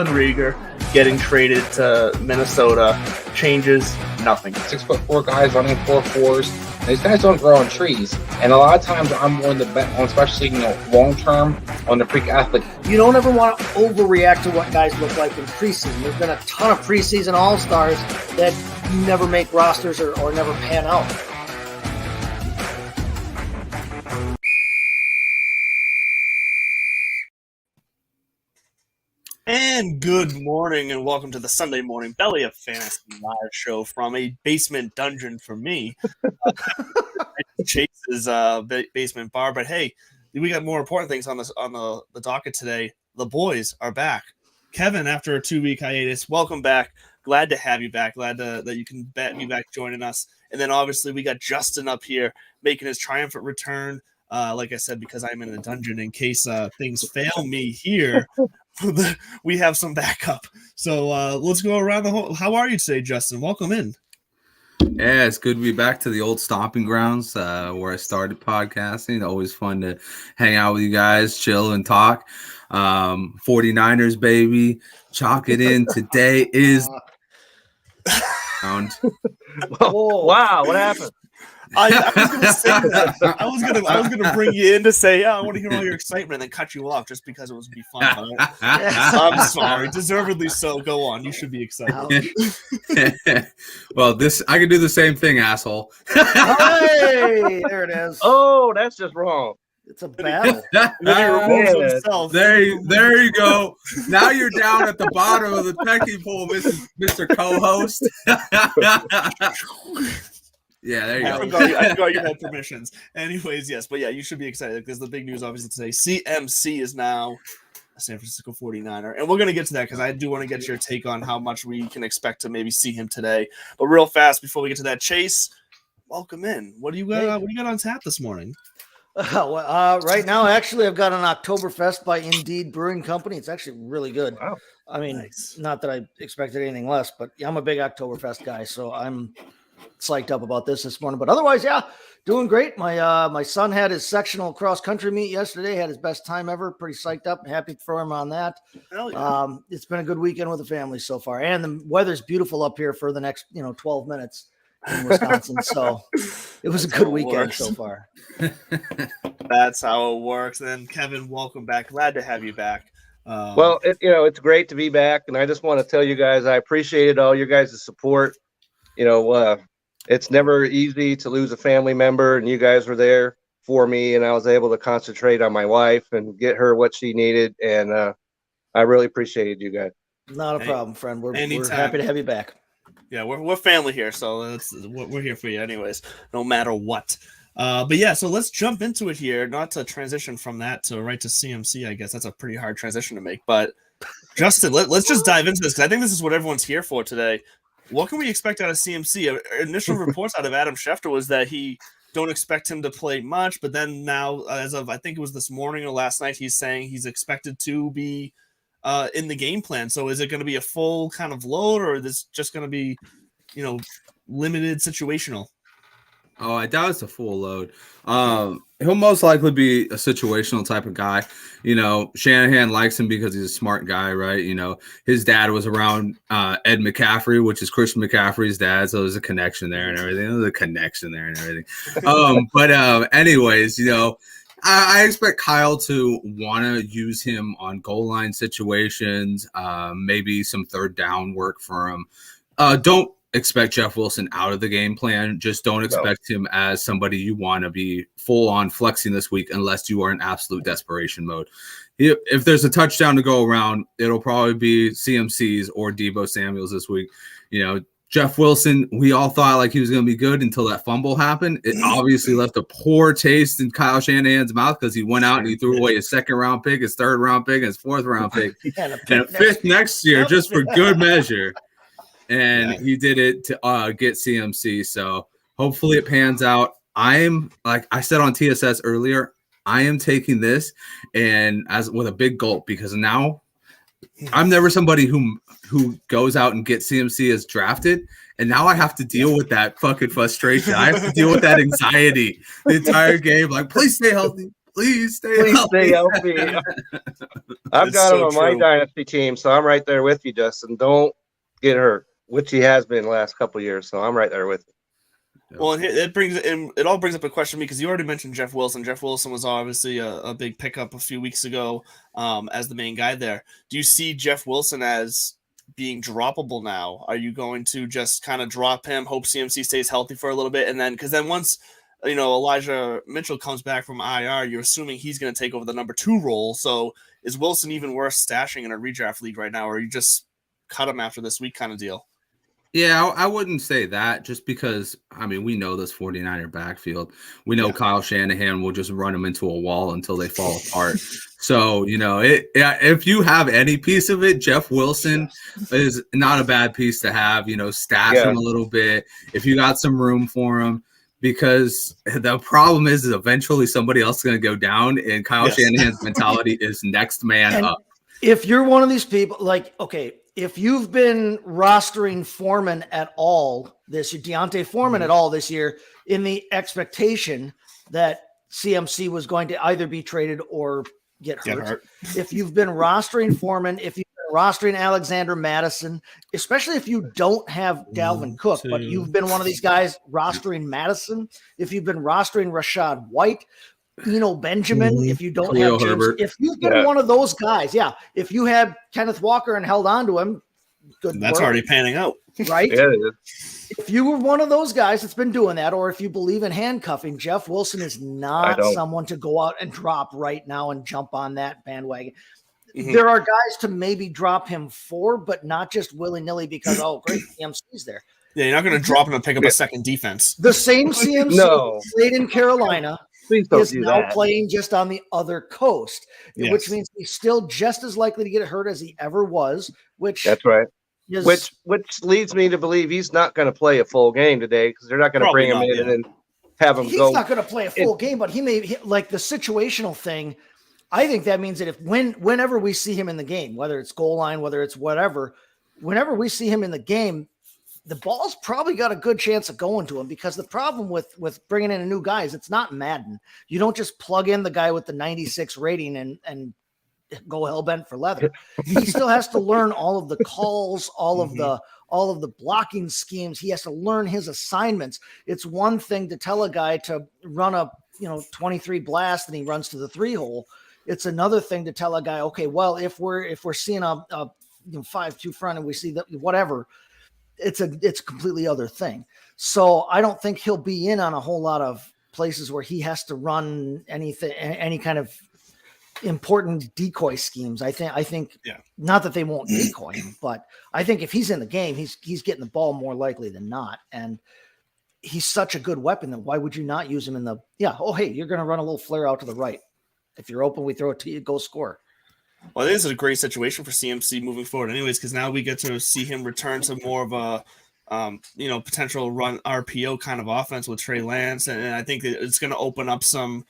Kevin Rieger getting traded to Minnesota changes nothing. 6'4" guys running 4.4s. These guys don't grow on trees. And a lot of times I'm willing to bet on, especially long term, on the freak athlete. You don't ever want to overreact to what guys look like in preseason. There's been a ton of preseason all-stars that never make rosters or never pan out. And good morning, and welcome to the Sunday morning Belly of Fantasy live show from a basement dungeon for me. Chase's basement bar, but hey, we got more important things on the docket today. The boys are back. Kevin, after a 2-week hiatus, welcome back. Glad to have you back. Glad that you can be back joining us. And then obviously we got Justin up here making his triumphant return. Like I said, because I'm in a dungeon in case things fail me here. We have some backup. So let's go around the whole. How are you today, Justin? Welcome in. Yeah, it's good to be back to the old stomping grounds where I started podcasting. Always fun to hang out with you guys, chill and talk. 49ers, baby. Chalk it in. Today is Wow, what happened? I was going to say that. I was gonna bring you in to say, I want to hear all your excitement, and then cut you off just because it would be fun. I'm sorry, deservedly so. Go on, you should be excited. Well, I can do the same thing, asshole. Hey, there it is. Oh, that's just wrong. It's a battle. There you go. Now you're down at the bottom of the pecking pole, Mr. Co-host. Yeah, there you go. I forgot you had permissions. Anyways, yes, but yeah, you should be excited because the big news, obviously, today, CMC is now a San Francisco 49er, and we're going to get to that because I do want to get your take on how much we can expect to maybe see him today. But real fast, before we get to that, Chase, welcome in. What do you got? What do you got on tap this morning? Right now, actually, I've got an Oktoberfest by Indeed Brewing Company. It's actually really good. Wow. I mean, Nice. Not that I expected anything less, but yeah, I'm a big Oktoberfest guy, so I'm psyched up about this morning. But otherwise, yeah, doing great. My son had his sectional cross country meet yesterday. Had his best time ever. Pretty psyched up. Happy for him on that. Hell yeah. It's been a good weekend with the family so far, and the weather's beautiful up here for the next 12 minutes in Wisconsin. So it was a good weekend so far. That's how it works. And then Kevin, welcome back. Glad to have you back. Well, it's great to be back, and I just want to tell you guys I appreciated all your guys' support. It's never easy to lose a family member, and you guys were there for me, and I was able to concentrate on my wife and get her what she needed, and I really appreciated you guys. Not a problem, friend. We're anytime. happy to have you back. Yeah, we're family here, so we're here for you anyways, no matter what. But yeah, so let's jump into it here. Not to transition from that to right to CMC, I guess that's a pretty hard transition to make. But Justin, let's just dive into this because I think this is what everyone's here for today. What can we expect out of CMC? Initial reports out of Adam Schefter was that he don't expect him to play much, but then now, as of I think it was this morning or last night, he's saying he's expected to be in the game plan. So is it going to be a full kind of load, or is this just going to be, limited situational? Oh, I doubt it's a full load. He'll most likely be a situational type of guy. Shanahan likes him because he's a smart guy, right? His dad was around Ed McCaffrey, which is Christian McCaffrey's dad. So there's a connection there and everything. Anyways, I expect Kyle to want to use him on goal line situations, maybe some third down work for him. Don't expect Jeff Wilson out of the game plan. Just don't expect him as somebody you want to be full on flexing this week unless you are in absolute desperation mode. If there's a touchdown to go around, it'll probably be CMC's or Deebo Samuel's this week. Jeff Wilson, we all thought like he was going to be good until that fumble happened. It obviously left a poor taste in Kyle Shanahan's mouth because he went out and he threw away his second-round pick, his third-round pick, and his fourth-round pick, and a fifth next year just for good measure. And he did it to get CMC. So hopefully it pans out. Like I said on TSS earlier, I am taking this and with a big gulp because now I'm never somebody who goes out and gets CMC as drafted. And now I have to deal with that fucking frustration. I have to deal with that anxiety the entire game. Like, please stay healthy. Please stay Please healthy. stay healthy. I've It's got him so on my true. dynasty team, so I'm right there with you, Justin. Don't get hurt, which he has been the last couple of years. So I'm right there with you. Well, and it all brings up a question to me because you already mentioned Jeff Wilson. Jeff Wilson was obviously a big pickup a few weeks ago as the main guy there. Do you see Jeff Wilson as being droppable now? Are you going to just kind of drop him, hope CMC stays healthy for a little bit, and then because then once Elijah Mitchell comes back from IR, you're assuming he's going to take over the number 2 role. So is Wilson even worth stashing in a redraft league right now, or you just cut him after this week kind of deal? Yeah, I wouldn't say that just because, I mean, we know this 49er backfield. We know Kyle Shanahan will just run them into a wall until they fall apart. So, if you have any piece of it, Jeff Wilson is not a bad piece to have, stash him a little bit if you got some room for him. Because the problem is eventually somebody else is going to go down, and Kyle Shanahan's mentality is next man up. If you're one of these people, if you've been rostering Foreman at all this year, Deontay Foreman at all this year, in the expectation that CMC was going to either be traded or get hurt. If you've been rostering Foreman, if you've been rostering Alexander Madison, especially if you don't have Dalvin Cook, but you've been one of these guys rostering Madison, if you've been rostering Rashad White, Benjamin, if you don't have James, Herbert. If you've been one of those guys, if you had Kenneth Walker and held on to him, that's already panning out. Right? Yeah, it is. If you were one of those guys that's been doing that, or if you believe in handcuffing, Jeff Wilson is not someone to go out and drop right now and jump on that bandwagon. Mm-hmm. There are guys to maybe drop him for, but not just willy-nilly because, great, CMC's there. Yeah, you're not going to drop him and pick up a second defense. The same CMC played in Carolina is now playing just on the other coast, which means he's still just as likely to get hurt as he ever was, that's right. Which leads me to believe he's not going to play a full game today because they're not going to bring him in and then have him go. He's not going to play a full game, but he may like the situational thing. I think that means that whenever we see him in the game, whether it's goal line, whether it's whatever, whenever we see him in the game, the ball's probably got a good chance of going to him because the problem with bringing in a new guy is it's not Madden. You don't just plug in the guy with the 96 rating and go hell-bent for leather. He still has to learn all of the calls, all of the blocking schemes. He has to learn his assignments. It's one thing to tell a guy to run a 23 blast and he runs to the 3-hole. It's another thing to tell a guy, okay, well, if we're seeing a 5-2 front and we see that whatever, it's a completely other thing. So I don't think he'll be in on a whole lot of places where he has to run anything, any kind of important decoy schemes. I think not that they won't decoy him, but I think if he's in the game, he's getting the ball more likely than not. And he's such a good weapon that why would you not use him in the, hey, you're going to run a little flare out to the right. If you're open, we throw it to you, go score. Well, this is a great situation for CMC moving forward anyways, because now we get to see him return to more of a, potential run RPO kind of offense with Trey Lance. And I think that it's going to open up some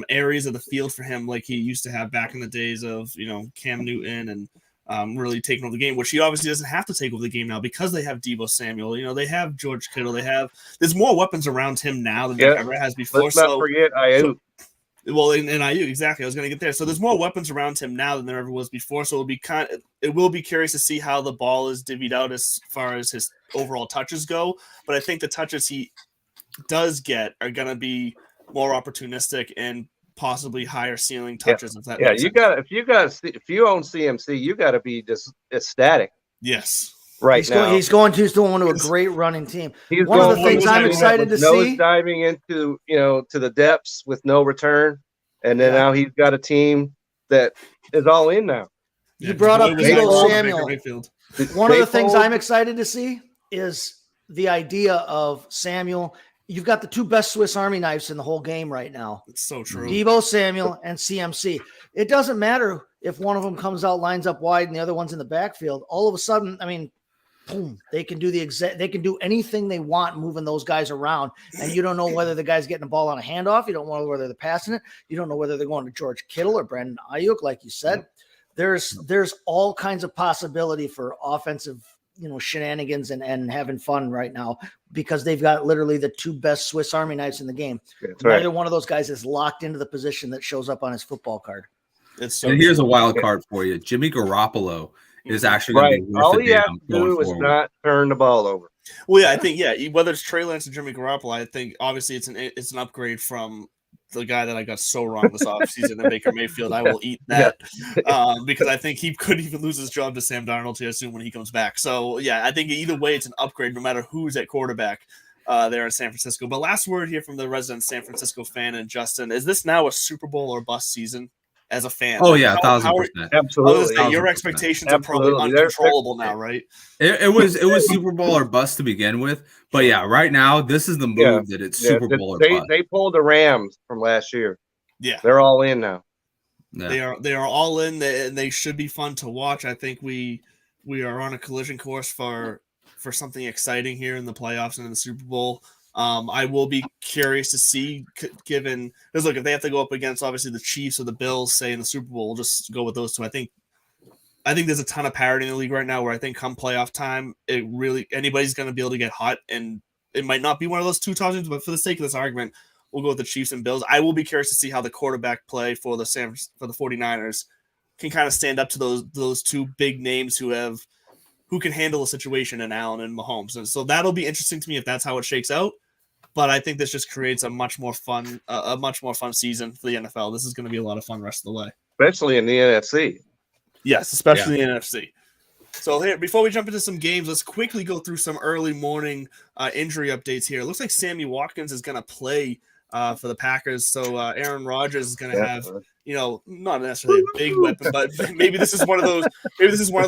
areas of the field for him like he used to have back in the days of, Cam Newton and really taking over the game, which he obviously doesn't have to take over the game now because they have Deebo Samuel. They have George Kittle. There's more weapons around him now than there ever has before. Let's not forget Ayuk. Well, and Ayuk, exactly. I was going to get there. So there's more weapons around him now than there ever was before. So it will be curious to see how the ball is divvied out as far as his overall touches go. But I think the touches he does get are going to be more opportunistic and possibly higher ceiling touches. If you own CMC, you got to be just ecstatic. Yes. He's going to a great running team. One of the things I'm excited to see, diving into to the depths with no return, and then now he's got a team that is all in now. You brought up Deebo Samuel. One of the things I'm excited to see is the idea of Samuel. You've got the two best Swiss Army knives in the whole game right now. It's so true. Deebo Samuel and CMC. It doesn't matter if one of them comes out, lines up wide, and the other one's in the backfield. All of a sudden, boom, they can do anything they want moving those guys around. And you don't know whether the guy's getting the ball on a handoff. You don't know whether they're passing it. You don't know whether they're going to George Kittle or Brandon Ayuk, like you said. There's all kinds of possibility for offensive, shenanigans and having fun right now because they've got literally the two best Swiss Army knives in the game. That's right. Neither one of those guys is locked into the position that shows up on his football card. It's so And here's a wild card for you. Jimmy Garoppolo is actually going Right. to be worth All a he has damn to going do is forward. not turn the ball over. Well, yeah, I think whether it's Trey Lance or Jimmy Garoppolo, I think obviously it's an upgrade from the guy that I got so wrong this offseason in Baker Mayfield. I will eat that because I think he could even lose his job to Sam Darnold too soon when he comes back. So yeah, I think either way it's an upgrade no matter who's at quarterback there in San Francisco. But last word here from the resident San Francisco fan and Justin: is this now a Super Bowl or bust season as a fan? Oh yeah, How- 1,000%. Absolutely. your 1,000%. expectations are probably Absolutely. They're- uncontrollable now, right? It was Super Bowl or bust to begin with, but yeah, right now this is the move Yeah. that it's Yeah, Super Bowl or they bust. they pulled the Rams from last year. Yeah. They're all in now. Yeah. They are all in. They should be fun to watch. I think we are on a collision course for something exciting here in the playoffs and in the Super Bowl. I will be curious to see, given because look, if they have to go up against obviously the Chiefs or the Bills, say in the Super Bowl, we'll just go with those two. I think there's a ton of parity in the league right now where I think come playoff time, it really anybody's going to be able to get hot, and it might not be one of those two top teams, but for the sake of this argument, we'll go with the Chiefs and Bills. I will be curious to see how the quarterback play for the 49ers can kind of stand up to those two big names who can handle a situation in Allen and Mahomes. And so that'll be interesting to me if that's how it shakes out. But I think this just creates a much more fun season for the NFL. This is going to be a lot of fun the rest of the way. Especially in the NFC. Yes, especially in the NFC. So here, before we jump into some games, let's quickly go through some early morning injury updates here. It looks like Sammy Watkins is going to play for the Packers. So Aaron Rodgers is going to have, not necessarily a big weapon, but maybe this is one of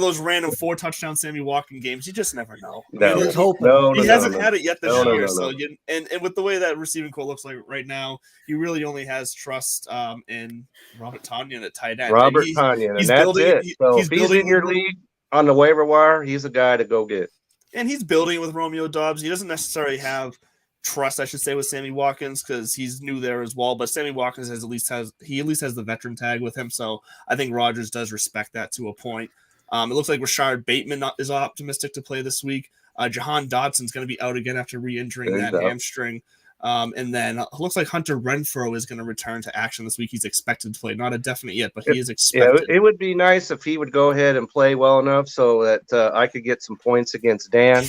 those random 4-touchdown Sammy Watkins games. You just never know. No, He's hoping. He hasn't had it yet this year. No. So and with the way that receiving core looks like right now, he really only has trust in Robert Tonyan at tight end. Robert And Tonyan, and he's that's building- it. he- So he's if he's building in your with- league on the waiver wire, he's a guy to go get. And he's building it with Romeo Dobbs. He doesn't necessarily have trust, I should say, with Sammy Watkins because he's new there as well. But Sammy Watkins at least has the veteran tag with him. So I think Rodgers does respect that to a point. It looks like Rashard Bateman is optimistic to play this week. Jahan Dotson's going to be out again after re-injuring that hamstring. And then it looks like Hunter Renfrow is going to return to action this week. He's expected to play. Not a definite yet, but he is expected. Yeah, it would be nice if he would go ahead and play well enough so that I could get some points against Dan.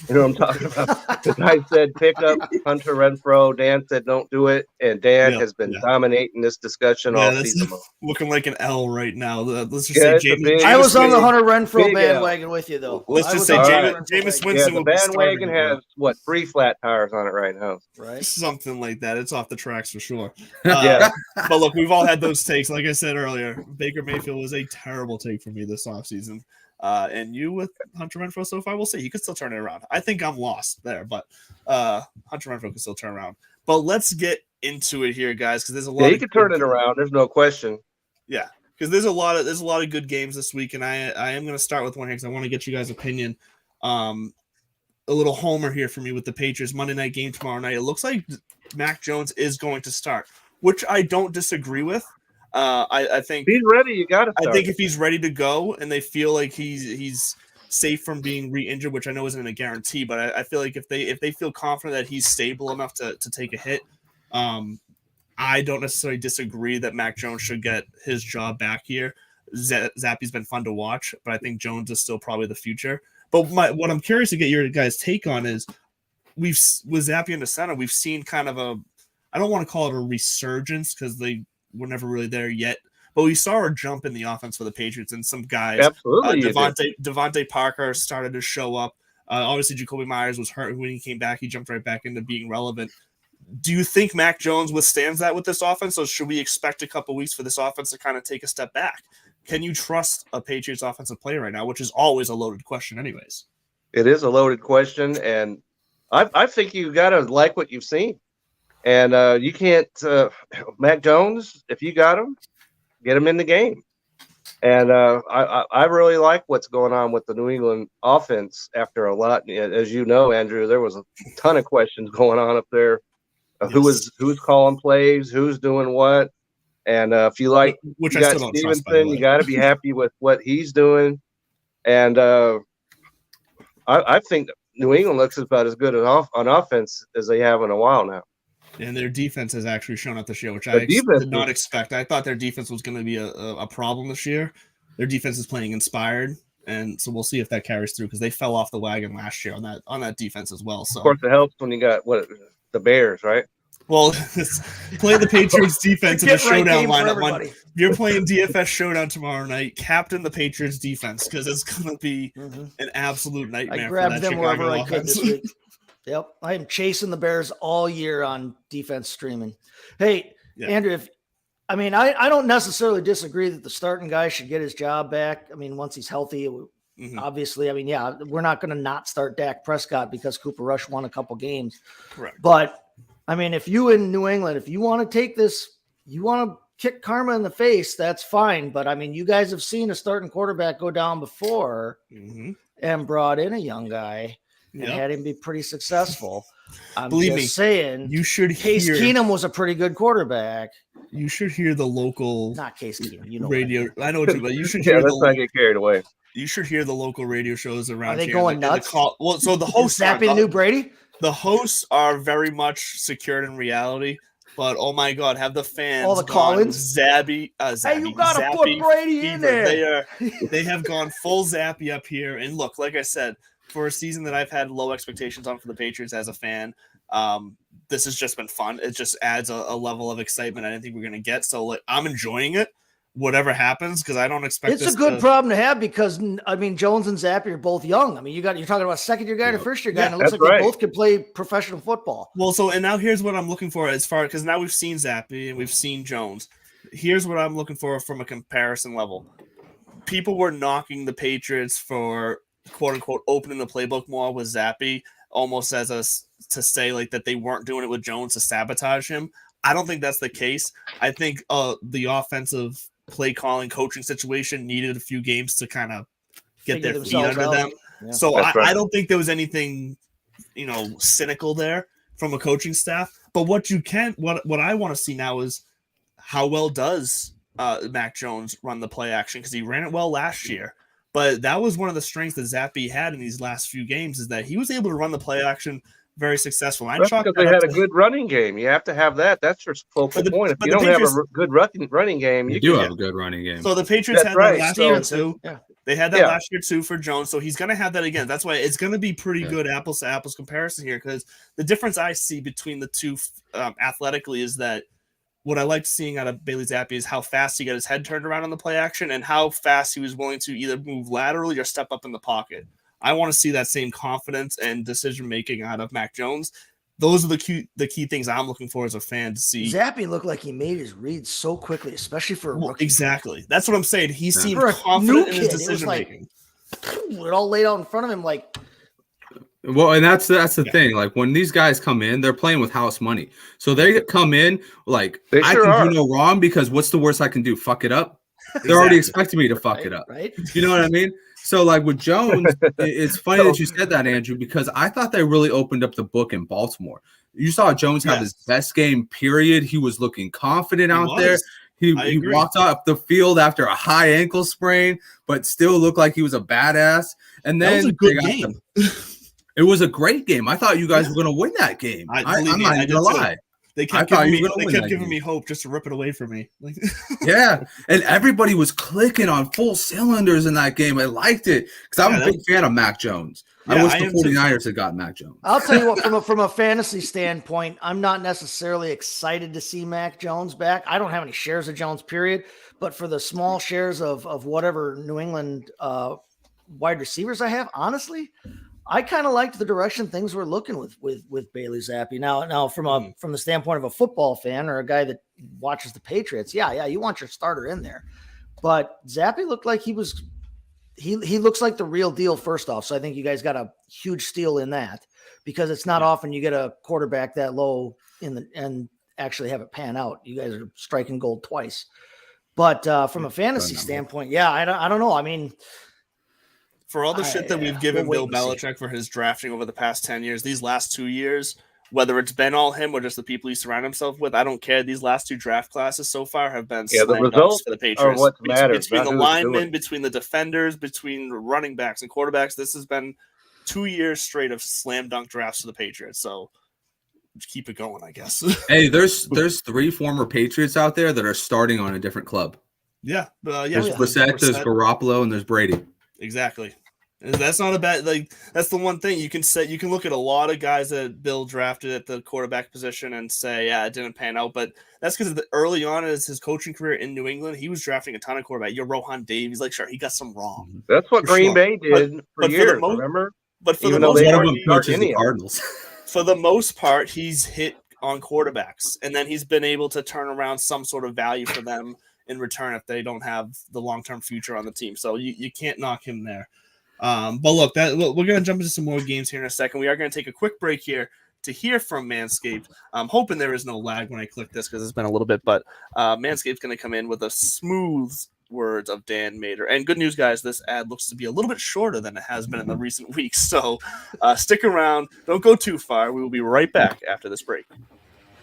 You know what I'm talking about? The guy said pick up Hunter Renfrow. Dan said don't do it. And Dan has been dominating this discussion all season long. Looking like an L right now. Let's just Yeah, say it's a big- I was on the Hunter Renfro Big bandwagon with you, though. Let's I just was say on the Jameis Hunter Renfro Winston bandwagon. will The be starting bandwagon has 3 flat tires on it right now. Right. something like that. It's off the tracks for sure. Yeah. But look, we've all had those takes. Like I said earlier, Baker Mayfield was a terrible take for me this offseason. And you with Hunter Renfrow so far, we'll see. He could still turn it around. I think I'm lost there, but Hunter Renfrow can still turn around. But let's get into it here, guys, because there's a lot. Yeah, he could turn it around. There's no question. Yeah, because there's a lot of good games this week, and I am going to start with one here because I want to get you guys' opinion. A little homer here for me with the Patriots Monday night game tomorrow night. It looks like Mac Jones is going to start, which I don't disagree with. I think If he's ready, you got to start. I think if he's ready to go and they feel like he's safe from being re-injured, which I know isn't a guarantee, but I feel like if they feel confident that he's stable enough to take a hit, I don't necessarily disagree that Mac Jones should get his job back here. Zappy's been fun to watch, but I think Jones is still probably the future. But what I'm curious to get your guys' take on is with Zappy in the center, we've seen kind of I don't want to call it a resurgence because they were never really there yet, but we saw a jump in the offense for the Patriots and some guys. Absolutely. Devontae Parker started to show up. Obviously, Jacoby Myers was hurt when he came back. He jumped right back into being relevant. Do you think Mac Jones withstands that with this offense, or should we expect a couple weeks for this offense to kind of take a step back? Can you trust a Patriots offensive player right now, which is always a loaded question anyways? It is a loaded question, and I think you got to like what you've seen. And you can't Mac Jones, if you got him, get him in the game. And I really like what's going on with the New England offense after a lot. As you know, Andrew, there was a ton of questions going on up there. Who's calling plays, who's doing what. And if you like, which you I got still don't trust, by the Stevenson, way. you got to be happy with what he's doing. And I think New England looks about as good on offense as they have in a while now. And their defense has actually shown up this year, which The I defense did not is- expect. I thought their defense was going to be a problem this year. Their defense is playing inspired, and so we'll see if that carries through because they fell off the wagon last year on that defense as well. So Of course, it helps when you got the Bears, right? well, play the Patriots defense in the Get right showdown game for lineup. everybody. You're playing DFS showdown tomorrow night. Captain the Patriots defense because it's going to be Mhm. an absolute nightmare. I grabbed for that them wherever Chicago I could offense. this week. Yep, I am chasing the Bears all year on defense streaming. Hey, Yeah. Andrew, I don't necessarily disagree that the starting guy should get his job back. I mean, once he's healthy, Mhm. obviously. I mean, yeah, we're not going to not start Dak Prescott because Cooper Rush won a couple games. Correct. But I mean, if you in New England, if you want to take this, you want to kick karma in the face, that's fine. But I mean, you guys have seen a starting quarterback go down before Mhm. and brought in a young guy and Yep. had him be pretty successul. I'm Believe just me, saying, You should Case hear. Keenum was a pretty good quarterback. You should hear the local Not Case Keenum, you know. what I radio. mean. I know what you, but you should Yeah, hear let's not the get carried away. you should hear the local radio shows around. Are they here going and the nuts? well, so the Is hosts Zappy the new Brady? the hosts are very much secured in reality. But oh my God, have the fans All the gone call-ins? Zabby, Hey, you got to Zappy put Brady in fever. there. They have gone full Zappy up here. And look, like I said, for a season that I've had low expectations on for the Patriots as a fan, this has just been fun. It just adds a level of excitement I didn't think we are going to get. So like, I'm enjoying it, whatever happens, because I don't expect It's this a good to, problem to have because I mean Jones and Zappy are both young. I mean you're talking about a second year guy and a Yep. first year guy, Yeah, and it looks like that's they right. both could play professional football. Well, so and now here's what I'm looking for as far because now we've seen Zappy and we've seen Jones. Here's what I'm looking for from a comparison level. People were knocking the Patriots for quote unquote opening the playbook more with Zappy, almost as us to say like that they weren't doing it with Jones to sabotage him. I don't think that's the case. I think the offensive play calling coaching situation needed a few games to kind of get Figure their feet themselves under out. them. Yeah. So That's I right. don't think there was anything, cynical there from a coaching staff. But what I want to see now is how well does Mac Jones run the play action because he ran it well last year. But that was one of the strengths that Zappy had in these last few games is that he was able to run the play action very successful. I That's chalk because that they up had a to- good running game. You have to have that. That's your focal point. If but you the don't have Patriots- a good running game, You you do can have a good running game. So the Patriots That's had right. that last year Stevenson, too. yeah. They had that Yeah. last year too for Jones, so he's going to have that again. That's why it's going to be pretty good apples to apples comparison here because the difference I see between the two athletically is that what I liked seeing out of Bailey Zappi is how fast he got his head turned around on the play action and how fast he was willing to either move laterally or step up in the pocket. I want to see that same confidence and decision making out of Mac Jones. Those are the key things I'm looking for as a fan to see. Zappy looked like he made his reads so quickly, especially for a Well, rookie. exactly. That's what I'm saying. He seemed For a confident new in his kid, it was decision like- making. It all laid out in front of him like Well, and that's the Yeah. thing. Like when these guys come in, they're playing with house money. So they come in like They I sure can are. do no wrong because what's the worst I can do? Fuck it up. They're already Exactly. expecting me to fuck it up. right? You know what I mean? So like with Jones, it's funny that you said that, Andrew, because I thought they really opened up the book in Baltimore. You saw Jones have his Yes. best game, period. He was looking confident He out there. was. He I he agree. walked up the field after a high ankle sprain, but still looked like he was a badass. And That then was a they good got game. it was a great game. I thought you guys were going to win that game. I'm Believe me, not I even did going to too. lie. They I kept thought giving you me were gonna they win kept that giving game. me hope just to rip it away from me. Like Yeah, and everybody was clicking on full cylinders in that game. I liked it because I'm Yeah, a that big fan of Mac Jones. I Yeah, wish I the am too. 49ers had got Mac Jones. I'll tell you what, from a fantasy standpoint, I'm not necessarily excited to see Mac Jones back. I don't have any shares of Jones, period. But for the small shares of whatever New England wide receivers I have, honestly, I kind of liked the direction things were looking with Bailey Zappi. Now from the standpoint of a football fan or a guy that watches the Patriots, yeah, you want your starter in there. But Zappi looked like he looks like the real deal first off. So I think you guys got a huge steal in that because it's not often you get a quarterback that low and actually have it pan out. You guys are striking gold twice. But from a fantasy standpoint, yeah, I don't know. I mean, for all the shit that we've given we'll Bill wait and see. Belichick for his drafting over the past 10 years, these last 2 years, whether it's been all him or just the people he surrounded himself with, I don't care. These last two draft classes so far have been Yeah, the slam dunks results for the are Patriots. what matters, Between not the who's linemen, doing it. between the defenders, between running backs and quarterbacks, this has been 2 years straight of slam dunk drafts for the Patriots. So just keep it going, I guess. Hey, there's 3 former Patriots out there that are starting on a different club. Yeah. There's Brissett, there's Garoppolo, and there's Brady. Exactly. And that's not a bad, like, that's the one thing you can say. You can look at a lot of guys that Bill drafted at the quarterback position and say, yeah, it didn't pan out. But that's because early on in his coaching career in New England, he was drafting a ton of quarterback. You're Rohan Davies, like, sure, he got some wrong. That's what For Green sure. Bay did for years, remember? But for Even the though most they part, don't he- start Coaches any the of them. Cardinals. for the most part, he's hit on quarterbacks, and then he's been able to turn around some sort of value for them in return if they don't have the long-term future on the team. So you can't knock him there. But look, we're going to jump into some more games here in a second. We are going to take a quick break here to hear from Manscaped. I'm hoping there is no lag when I click this because it's been a little bit, but Manscaped's going to come in with a smooth words of Dan Mater. And good news, guys, this ad looks to be a little bit shorter than it has been in the recent weeks. So stick around. Don't go too far. We will be right back after this break.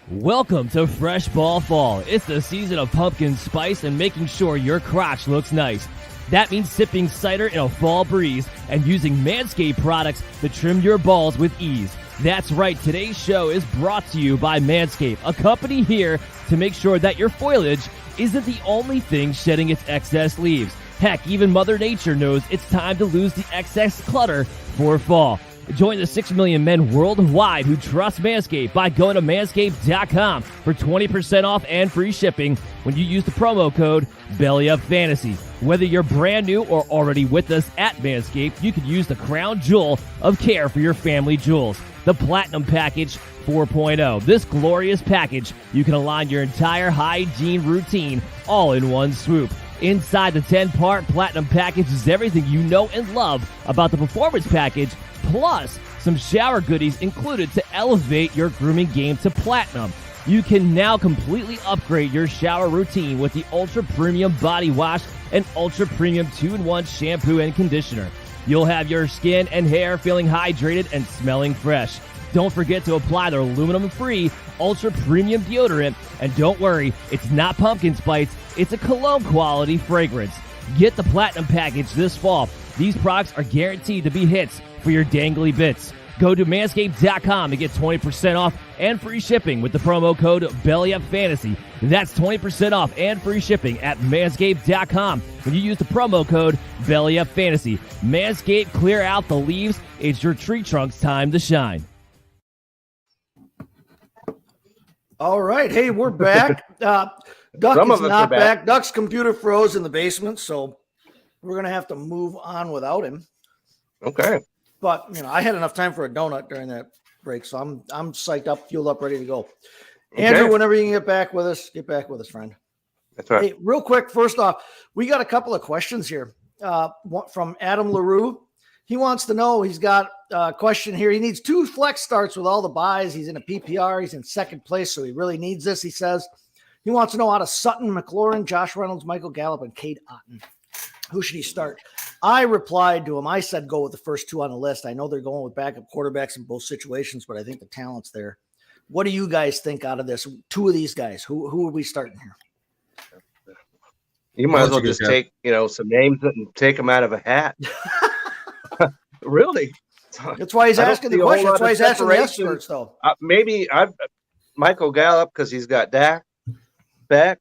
Welcome to Fresh Ball Fall. It's the season of pumpkin spice and making sure your crotch looks nice. That means sipping cider in a fall breeze and using Manscaped products to trim your balls with ease. That's right, today's show is brought to you by Manscaped, a company here to make sure that your foliage isn't the only thing shedding its excess leaves. Heck, even Mother Nature knows it's time to lose the excess clutter for fall. Join the 6 million men worldwide who trust Manscaped by going to manscaped.com for 20% off and free shipping when you use the promo code BELLYUPFANTASY. Whether you're brand new or already with us at Manscaped, you could use the crown jewel of care for your family jewels, the Platinum Package 4.0. This glorious package, you can align your entire hygiene routine all in one swoop. Inside the 10-part Platinum Package is everything you know and love about the Performance Package, plus some shower goodies included to elevate your grooming game to platinum. You can now completely upgrade your shower routine with the Ultra Premium Body Wash and Ultra Premium 2-in-1 Shampoo and Conditioner. You'll have your skin and hair feeling hydrated and smelling fresh. Don't forget to apply their aluminum-free Ultra Premium Deodorant. And don't worry, it's not pumpkin spice, it's a cologne-quality fragrance. Get the Platinum Package this fall. These products are guaranteed to be hits for your dangly bits. Go to manscaped.com to get 20% off and free shipping with the promo code BELLYUPFANTASY. That's 20% off and free shipping at manscaped.com when you use the promo code BELLYUPFANTASY. Manscaped, clear out the leaves. It's your tree trunk's time to shine. All right. Hey, we're back. Duck Some is of us not are back. Duck's computer froze in the basement, so we're going to have to move on without him. Okay. But, I had enough time for a donut during that break, so I'm psyched up, fueled up, ready to go. Andrew, whenever you can get back with us, friend. That's right. Hey, real quick, first off, we got a couple of questions here from Adam LaRue. He wants to know, he's got a question here. He needs 2 flex starts with all the buys. He's in a PPR. He's in second place, so he really needs this, he says. He wants to know out of Sutton, McLaurin, Josh Reynolds, Michael Gallup, and Cade Otton, who should he start? I replied to him. I said go with the first 2 on the list. I know they're going with backup quarterbacks in both situations, but I think the talent's there. What do you guys think out of this? 2 of these guys, who are we starting here? You might as well just take, some names and take them out of a hat. Really? That's why he's asking the question. That's why he's asking the experts, though. Maybe Michael Gallup because he's got Dak back,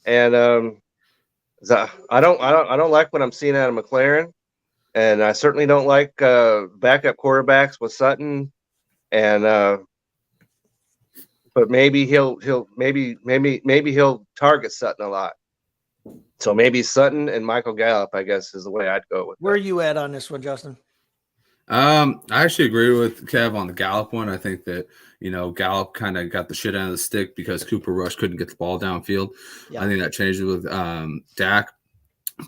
and I don't like what I'm seeing out of McLaren, and I certainly don't like backup quarterbacks with Sutton, and but maybe he'll target Sutton a lot. So maybe Sutton and Michael Gallup, I guess, is the way I'd go with. Where are you at on this one, Justin? I actually agree with Kev on the Gallup one. I think that, Gallup kind of got the shit out of the stick because Cooper Rush couldn't get the ball downfield. Yeah. I think that changed with Dak.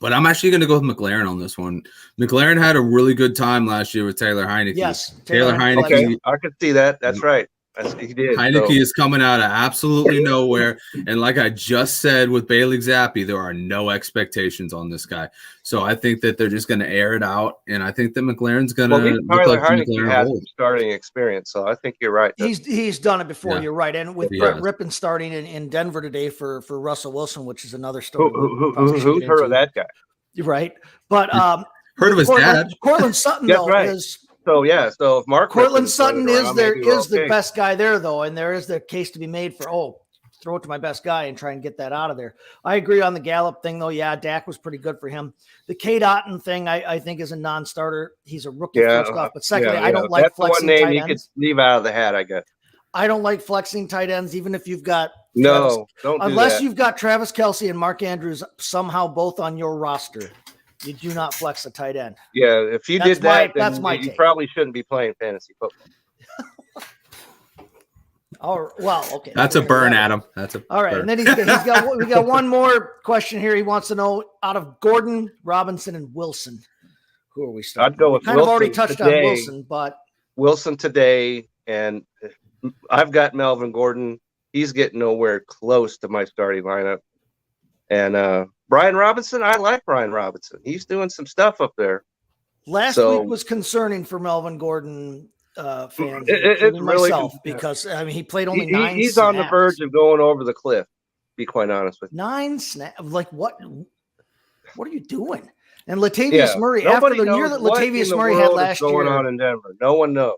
But I'm actually going to go with McLaren on this one. McLaren had a really good time last year with Taylor Heineke. Yes. Taylor Heineke. Okay, I could see that. That's right. He did. Heineke is coming out of absolutely nowhere. And like I just said with Bailey Zappi, there are no expectations on this guy. So I think that they're just going to air it out. And I think that McLaren's going to Tyler Heineke has some starting experience. So I think you're right. He's done it before. Yeah. You're right. And with Brett Rippon starting in Denver today for Russell Wilson, which is another story. Who's heard of that guy? You're right. But heard of his dad. Cortland Sutton, That's though, right. So yeah, so if Mark Cortland Ripken's Sutton running is around, there maybe we're is the okay. best guy there though, and there is the case to be made for throw it to my best guy and try and get that out of there. I agree on the Gallup thing though. Yeah, Dak was pretty good for him. The Cade Otton thing, I think is a non-starter. He's a rookie first off, but secondly, I don't like that's the one flexing name tight you could ends. leave out of the hat, I guess. I don't like flexing tight ends, even if you've got No, don't do unless that. you've got Travis Kelce and Mark Andrews somehow both on your roster. You do not flex a tight end. Yeah, if you That's did that, that's then my you take. probably shouldn't be playing fantasy football. Oh, well, okay. That's a burn, Adam. That's a All right, burn. and then we got one more question here. He wants to know, out of Gordon, Robinson, and Wilson, who are we starting? I'd go with We kind of already Wilson touched today. on Wilson, but Wilson today, and I've got Melvin Gordon. He's getting nowhere close to my starting lineup. And Brian Robinson, I like Brian Robinson. He's doing some stuff up there. last So- week was concerning for Melvin Gordon fans, It's including really myself, con- because I mean he played only 9 He's snaps. on the verge of going over the cliff, to be quite honest with you. 9 snaps. Like what are you doing? And Latavius Yeah, Murray, after nobody the year knows that what in Latavius the Murray had world is last going year, on in Denver. No one knows.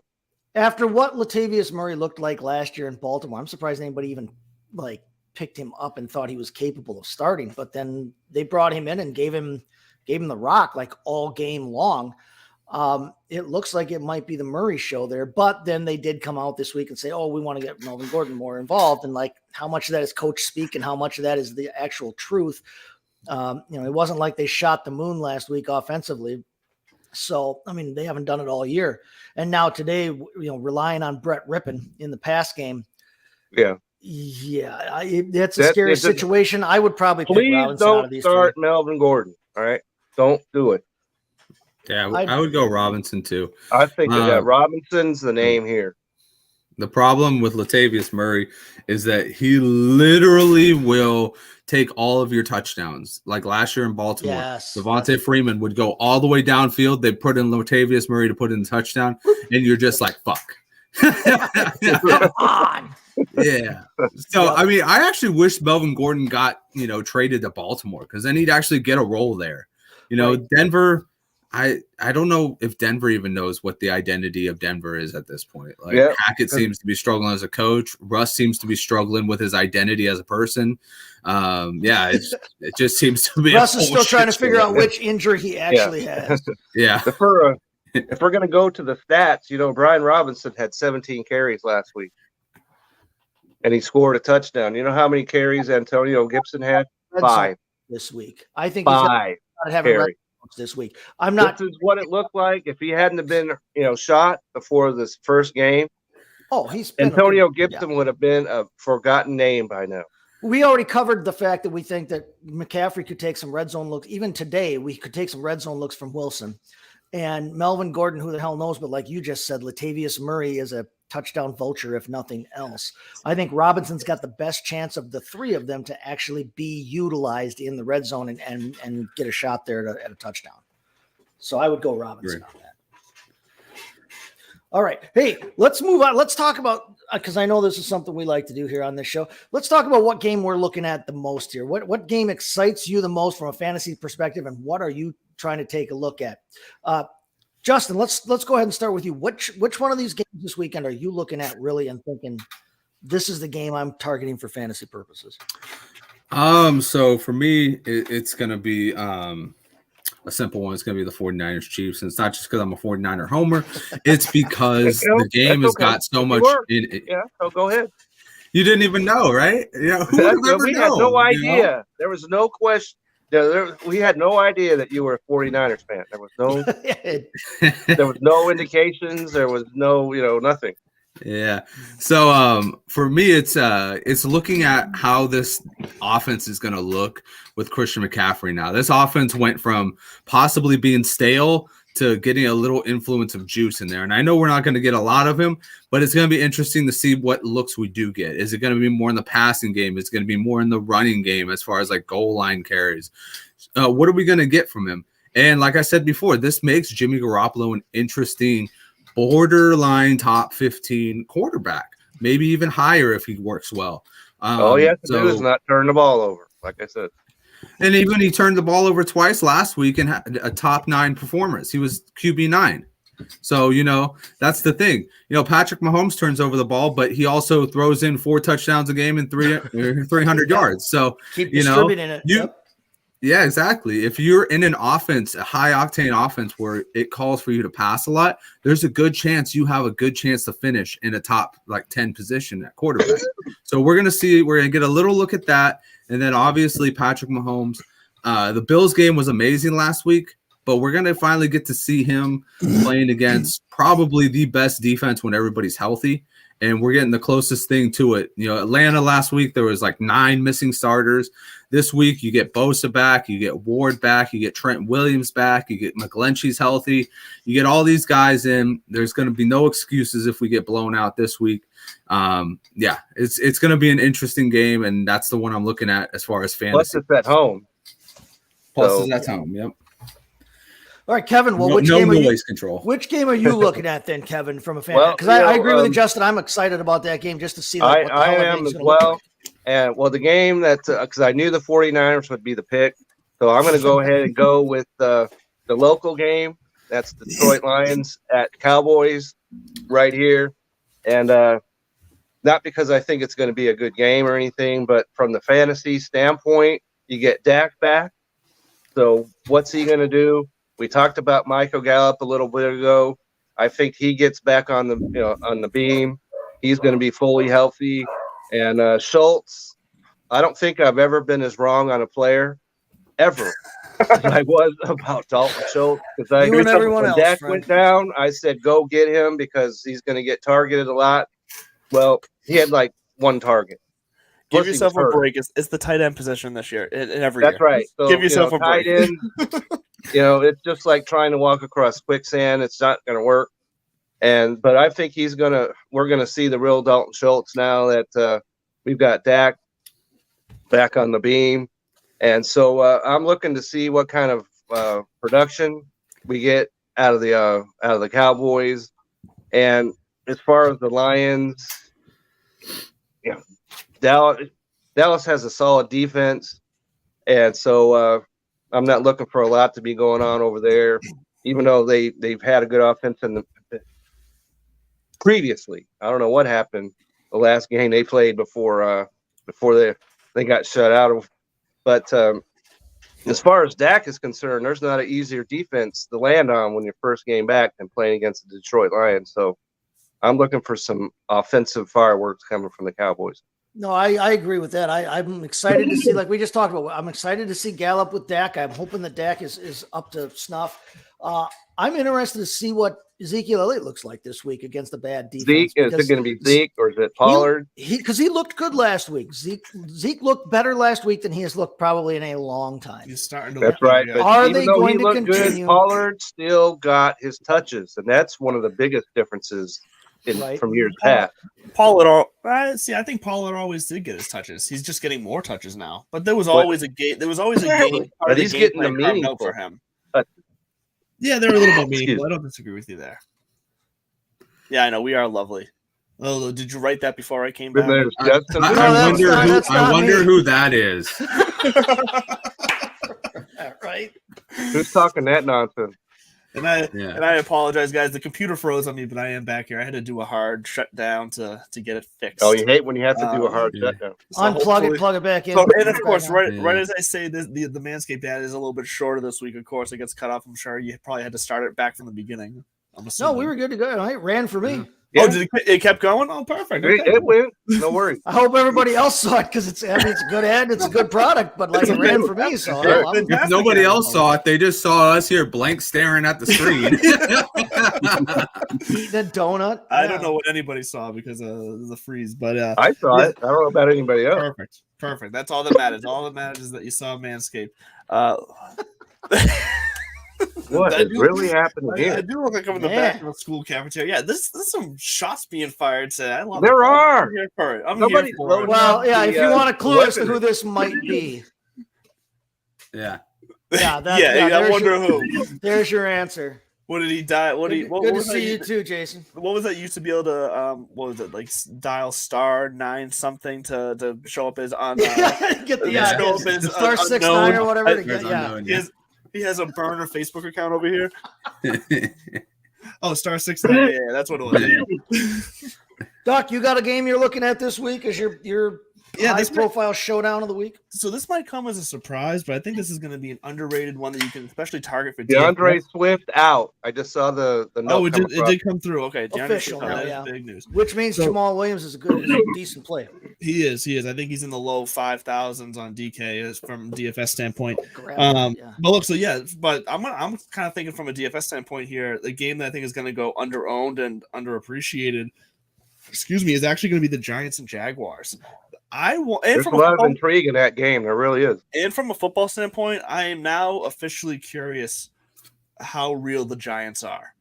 after what Latavius Murray looked like last year in Baltimore, I'm surprised anybody even like picked him up and thought he was capable of starting. But then they brought him in and gave him the rock like all game long. It looks like it might be the Murray show there, but then they did come out this week and say, "Oh, we want to get Melvin Gordon more involved." And like, how much of that is coach speak and how much of that is the actual truth? It wasn't like they shot the moon last week offensively. So, I mean, they haven't done it all year. And now today, relying on Brett Rippon in the pass game. Yeah. Yeah, that's a scary it's a- situation. I would probably pick Please Robinson out of don't these start three. Melvin Gordon. All right. Don't do it. Yeah, I'd- I would go Robinson too. I think that Uh, Robinson's the name here. The problem with Latavius Murray is that he literally will take all of your touchdowns. Like last year in Baltimore, Yes. Devontae Freeman would go all the way downfield. They put in Latavius Murray to put in the touchdown, and you're just like, fuck. Come on. Yeah. So, Yeah. I mean, I actually wish Melvin Gordon got, traded to Baltimore because then he'd actually get a role there. Right. Denver, I don't know if Denver even knows what the identity of Denver is at this point. Like Yeah. Hackett seems to be struggling as a coach. Russ seems to be struggling with his identity as a person. It just seems to be Russ a is whole still trying to shit figure show. out which injury he actually has. Yeah. If we're going to go to the stats, Brian Robinson had 17 carries last week, and he scored a touchdown. You know how many carries Antonio Gibson had? Red Zone 5. this week. I think he's 5 not having red carries. zones this week. I'm not. This is what it looked like if he hadn't have been, shot before this first game. He's been Antonio yeah. Gibson would have been a forgotten name by now. We already covered the fact that we think that McCaffrey could take some red zone looks. Even today, we could take some red zone looks from Wilson. And Melvin Gordon, who the hell knows? But like you just said, Latavius Murray is a touchdown vulture, if nothing else. I think Robinson's got the best chance of the three of them to actually be utilized in the red zone and get a shot there at a touchdown. So I would go Robinson on that. All right. Hey, let's move on. Let's talk about, because I know this is something we like to do here on this show. Let's talk about what game we're looking at the most here. What game excites you the most from a fantasy perspective, and what are you trying to take a look at? Justin, let's go ahead and start with you. Which one of these games this weekend are you looking at really and thinking this is the game I'm targeting for fantasy purposes? So for me, it's going to be a simple one. It's going to be the 49ers Chiefs. And it's not just because I'm a 49er homer. It's because the game has got so much in it. Yeah, so go ahead. You didn't even know, right? Yeah, who would have ever We known? had no idea. you know? There was no question. We had no idea that you were a 49ers fan. There was no indications. There was no, nothing. Yeah. So for me, it's looking at how this offense is going to look with Christian McCaffrey now. This offense went from possibly being stale to getting a little influence of juice in there. And I know we're not going to get a lot of him, but it's going to be interesting to see what looks we do get. Is it going to be more in the passing game? Is it going to be more in the running game as far as like goal line carries? What are we going to get from him? And like I said before, this makes Jimmy Garoppolo an interesting borderline top 15 quarterback, maybe even higher if he works well. All he has to do is not turn the ball over, like I said. And even he turned the ball over twice last week and had a top 9 performance. He was QB9. So, that's the thing. Patrick Mahomes turns over the ball, but he also throws in 4 touchdowns a game and 300 yards. So, Keep distributing it. Yeah, exactly. If you're in an offense, a high octane offense where it calls for you to pass a lot, there's a good chance you have a good chance to finish in a top 10 position at quarterback. So we're going to get a little look at that. And then obviously Patrick Mahomes, the Bills game was amazing last week, but we're going to finally get to see him playing against probably the best defense when everybody's healthy. And we're getting the closest thing to it. Atlanta last week, there was 9 missing starters. This week, you get Bosa back, you get Ward back, you get Trent Williams back, you get McGlinchey's healthy. You get all these guys in. There's going to be no excuses if we get blown out this week. It's going to be an interesting game, and that's the one I'm looking at as far as fantasy. Plus, it's at home. It's at home, yep. All right, Kevin. Well, Which game are you looking at then, Kevin, from a fan? Because I agree with you, Justin. I'm excited about that game just to see. I am as well. And the game because I knew the 49ers would be the pick, so I'm going to go ahead and go with the local game. That's Detroit Lions at Cowboys right here, and not because I think it's going to be a good game or anything, but from the fantasy standpoint, you get Dak back. So what's he going to do? We talked about Michael Gallup a little bit ago. I think he gets back on the beam. He's going to be fully healthy. And Schultz, I don't think I've ever been as wrong on a player ever as I was about Dalton Schultz. Because when Dak went down, I said go get him because he's going to get targeted a lot. Well, he had 1 target. Give yourself a break. It's the tight end position this year. Every year. That's right. So, give yourself a break. Tight end, it's just like trying to walk across quicksand. It's not going to work. But I think we're going to see the real Dalton Schultz now that we've got Dak back on the beam. And so I'm looking to see what kind of production we get out of the Cowboys. And as far as the Lions, Dallas has a solid defense. And so I'm not looking for a lot to be going on over there, even though they've had a good offense previously. I don't know what happened the last game they played before they got shut out of. But as far as Dak is concerned, there's not an easier defense to land on when your first game back than playing against the Detroit Lions. So I'm looking for some offensive fireworks coming from the Cowboys. No, I agree with that. I'm excited to see, like we just talked about, I'm excited to see Gallup with Dak. I'm hoping that Dak is up to snuff. I'm interested to see what Ezekiel Elliott looks like this week against the bad defense. Zeke, is it going to be Zeke or is it Pollard? Because he looked good last week. Zeke looked better last week than he has looked probably in a long time. He's starting to. That's right. But are they going to continue? Good, Pollard still got his touches, and that's one of the biggest differences from years past. Pollard, I think Pollard always did get his touches. He's just getting more touches now. But there was always a game. There was always a game. But he's getting the meaningful for him. Yeah, they're a little more meaningful. I don't disagree with you there. Yeah, I know. We are lovely. Oh, did you write that before I came back? I wonder who that is. Right? Who's talking that nonsense? And I apologize, guys. The computer froze on me, but I am back here. I had to do a hard shutdown to get it fixed. Oh, you hate when you have to do a hard shutdown. So unplug it, plug it back in. So, and of course, right as I say this, the Manscaped ad is a little bit shorter this week. Of course, it gets cut off. I'm sure you probably had to start it back from the beginning. No, we were good to go. It ran for me. Yeah. Oh, it kept going? Oh, perfect. Okay. It went. No worries. I hope everybody else saw it because it's a good ad. It's a good product, but it ran for me. So if nobody else saw it, they just saw us here blank staring at the screen. Eating a donut. I don't know what anybody saw because of the freeze, but I saw it. I don't know about anybody else. Perfect. That's all that matters. All that matters is that you saw Manscaped. What is really happening here? I do look like I'm in the back of a school cafeteria. Yeah, this is some shots being fired today. I love there it. are. I'm here for it. Well, yeah, if you want a clue as to who this might be. Yeah. I wonder who. There's your answer. What did he die? Good to see you too, Jason. What was that used to be able to what was it, like dial *9 something to show up as on get the star 69 or whatever to get, He has a burner Facebook account over here. Oh, star 69. Yeah, that's what it was. Yeah. Doc, you got a game you're looking at this week as your Yeah, high this profile showdown of the week? So this might come as a surprise, but I think this is going to be an underrated one that you can especially target for DeAndre DFS. Swift out. I just saw the note. Oh, it come did, across. come through. Okay, DeAndre Official Swift, now, that is yeah. big news. Which means So- Jamal Williams is a decent play. He is. I think he's in the low 5,000s on DK as from DFS standpoint. Grab it, yeah. But look, so yeah, but I'm kind of thinking from a DFS standpoint here. The game that I think is going to go underowned and underappreciated, is actually going to be the Giants and Jaguars. There's a lot of intrigue in that game. There really is. And from a football standpoint, I am now officially curious how real the Giants are,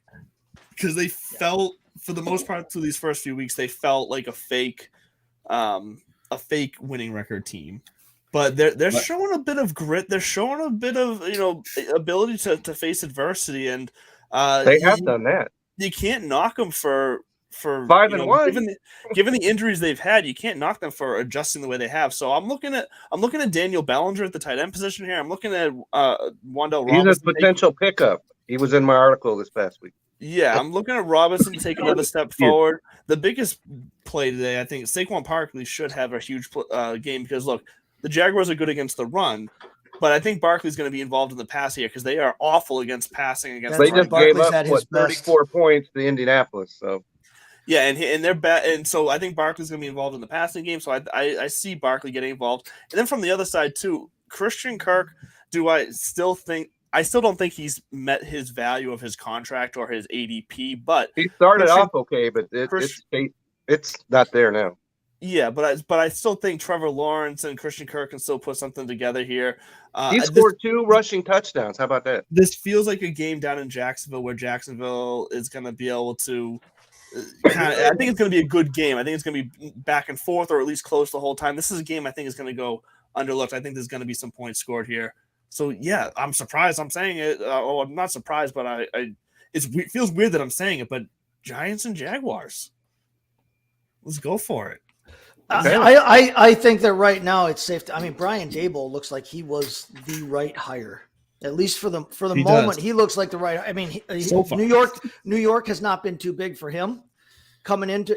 because they felt, for the most part, through these first few weeks, they felt like a fake winning record team. But they're showing a bit of grit. They're showing a bit of ability to face adversity, and They have done that. You can't knock them for 5-1. Given the injuries they've had, you can't knock them for adjusting the way they have. So I'm looking at Daniel Bellinger at the tight end position here. I'm looking at Wandale Robinson. He's a potential pickup. He was in my article this past week. Yeah, I'm looking at Robinson to take another step forward. The biggest play today, I think, Saquon Barkley should have a huge game, because look, the Jaguars are good against the run, but I think Barkley's going to be involved in the pass here because they are awful against passing against. That's They right. just gave Barkley's at up his best. 34 points to Indianapolis. So Yeah, and they're bad, and so I think Barkley's going to be involved in the passing game. So I see Barkley getting involved, and then from the other side too, Christian Kirk. I still don't think he's met his value of his contract or his ADP, but he started Christian- off okay, but it's not there now. yeah, but I still think Trevor Lawrence and Christian Kirk can still put something together here. He scored 2 rushing touchdowns. How about that? This feels like a game down in Jacksonville where Jacksonville is going to be able to I think it's going to be a good game. I think it's going to be back and forth, or at least close the whole time. This is a game I think is going to go underlooked. I think there's going to be some points scored here. So yeah, I'm surprised I'm saying it. I'm not surprised, but it feels weird that I'm saying it. But Giants and Jaguars, let's go for it. I think that right now it's safe to, I mean, Brian Daboll looks like he was the right hire. At least for the He moment, does. he looks like the right. I mean, So far. New York has not been too big for him coming into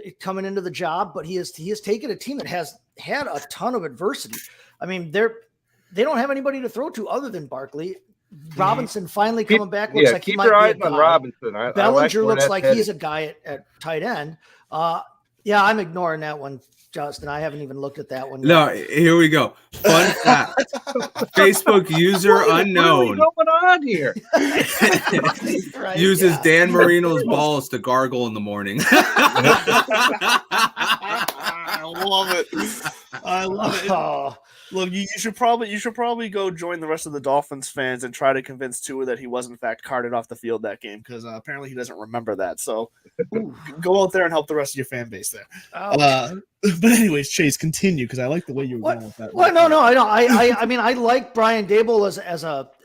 the job, but he has taken a team that has had a ton of adversity. I mean, they don't have anybody to throw to other than Barkley. Robinson finally coming back looks like he keep might your be eyes a on guy. Robinson. I Bellinger where looks that's like headed. he's a guy at tight end. Yeah, I'm ignoring that one, Justin. I haven't even looked at that one. No, here we go. Fun fact. Facebook user What is unknown going on here? Right, uses yeah. Dan Marino's balls to gargle in the morning. I love it. I love it. Oh, Look, you should probably go join the rest of the Dolphins fans and try to convince Tua that he was in fact carted off the field that game, because apparently he doesn't remember that. So go out there and help the rest of your fan base there. ouch. But anyways, Chase, continue, because I like the way you were What? going with that. Well, no, I know. I mean, I like Brian Daboll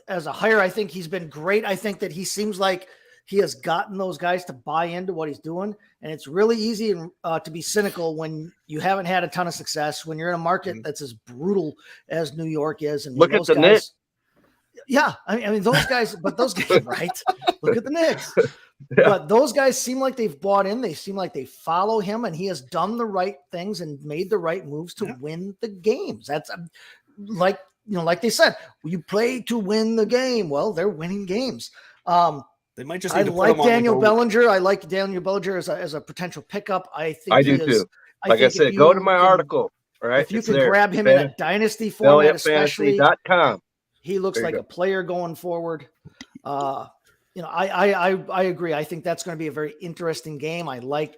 as a hire. I think he's been great. I think that he seems like he has gotten those guys to buy into what he's doing, and it's really easy to be cynical when you haven't had a ton of success, when you're in a market that's as brutal as New York is. And Look at those the guys, Knicks. Yeah, I mean those guys, but those guys, right? Look at the Knicks. But those guys seem like they've bought in. They seem like they follow him, and he has done the right things and made the right moves to win the games. That's like they said, you play to win the game. Well, they're winning games. They might just. I Need to like put him on, Daniel like, Bellinger. I like Daniel Bellinger as a potential pickup. I think I he do is- too. Like I think if said, go you to my can- article. All right. If you It's can there. grab him in a dynasty format, especially, Fantasy.com. he looks There you like go. a player going forward. I agree. I think that's going to be a very interesting game. I like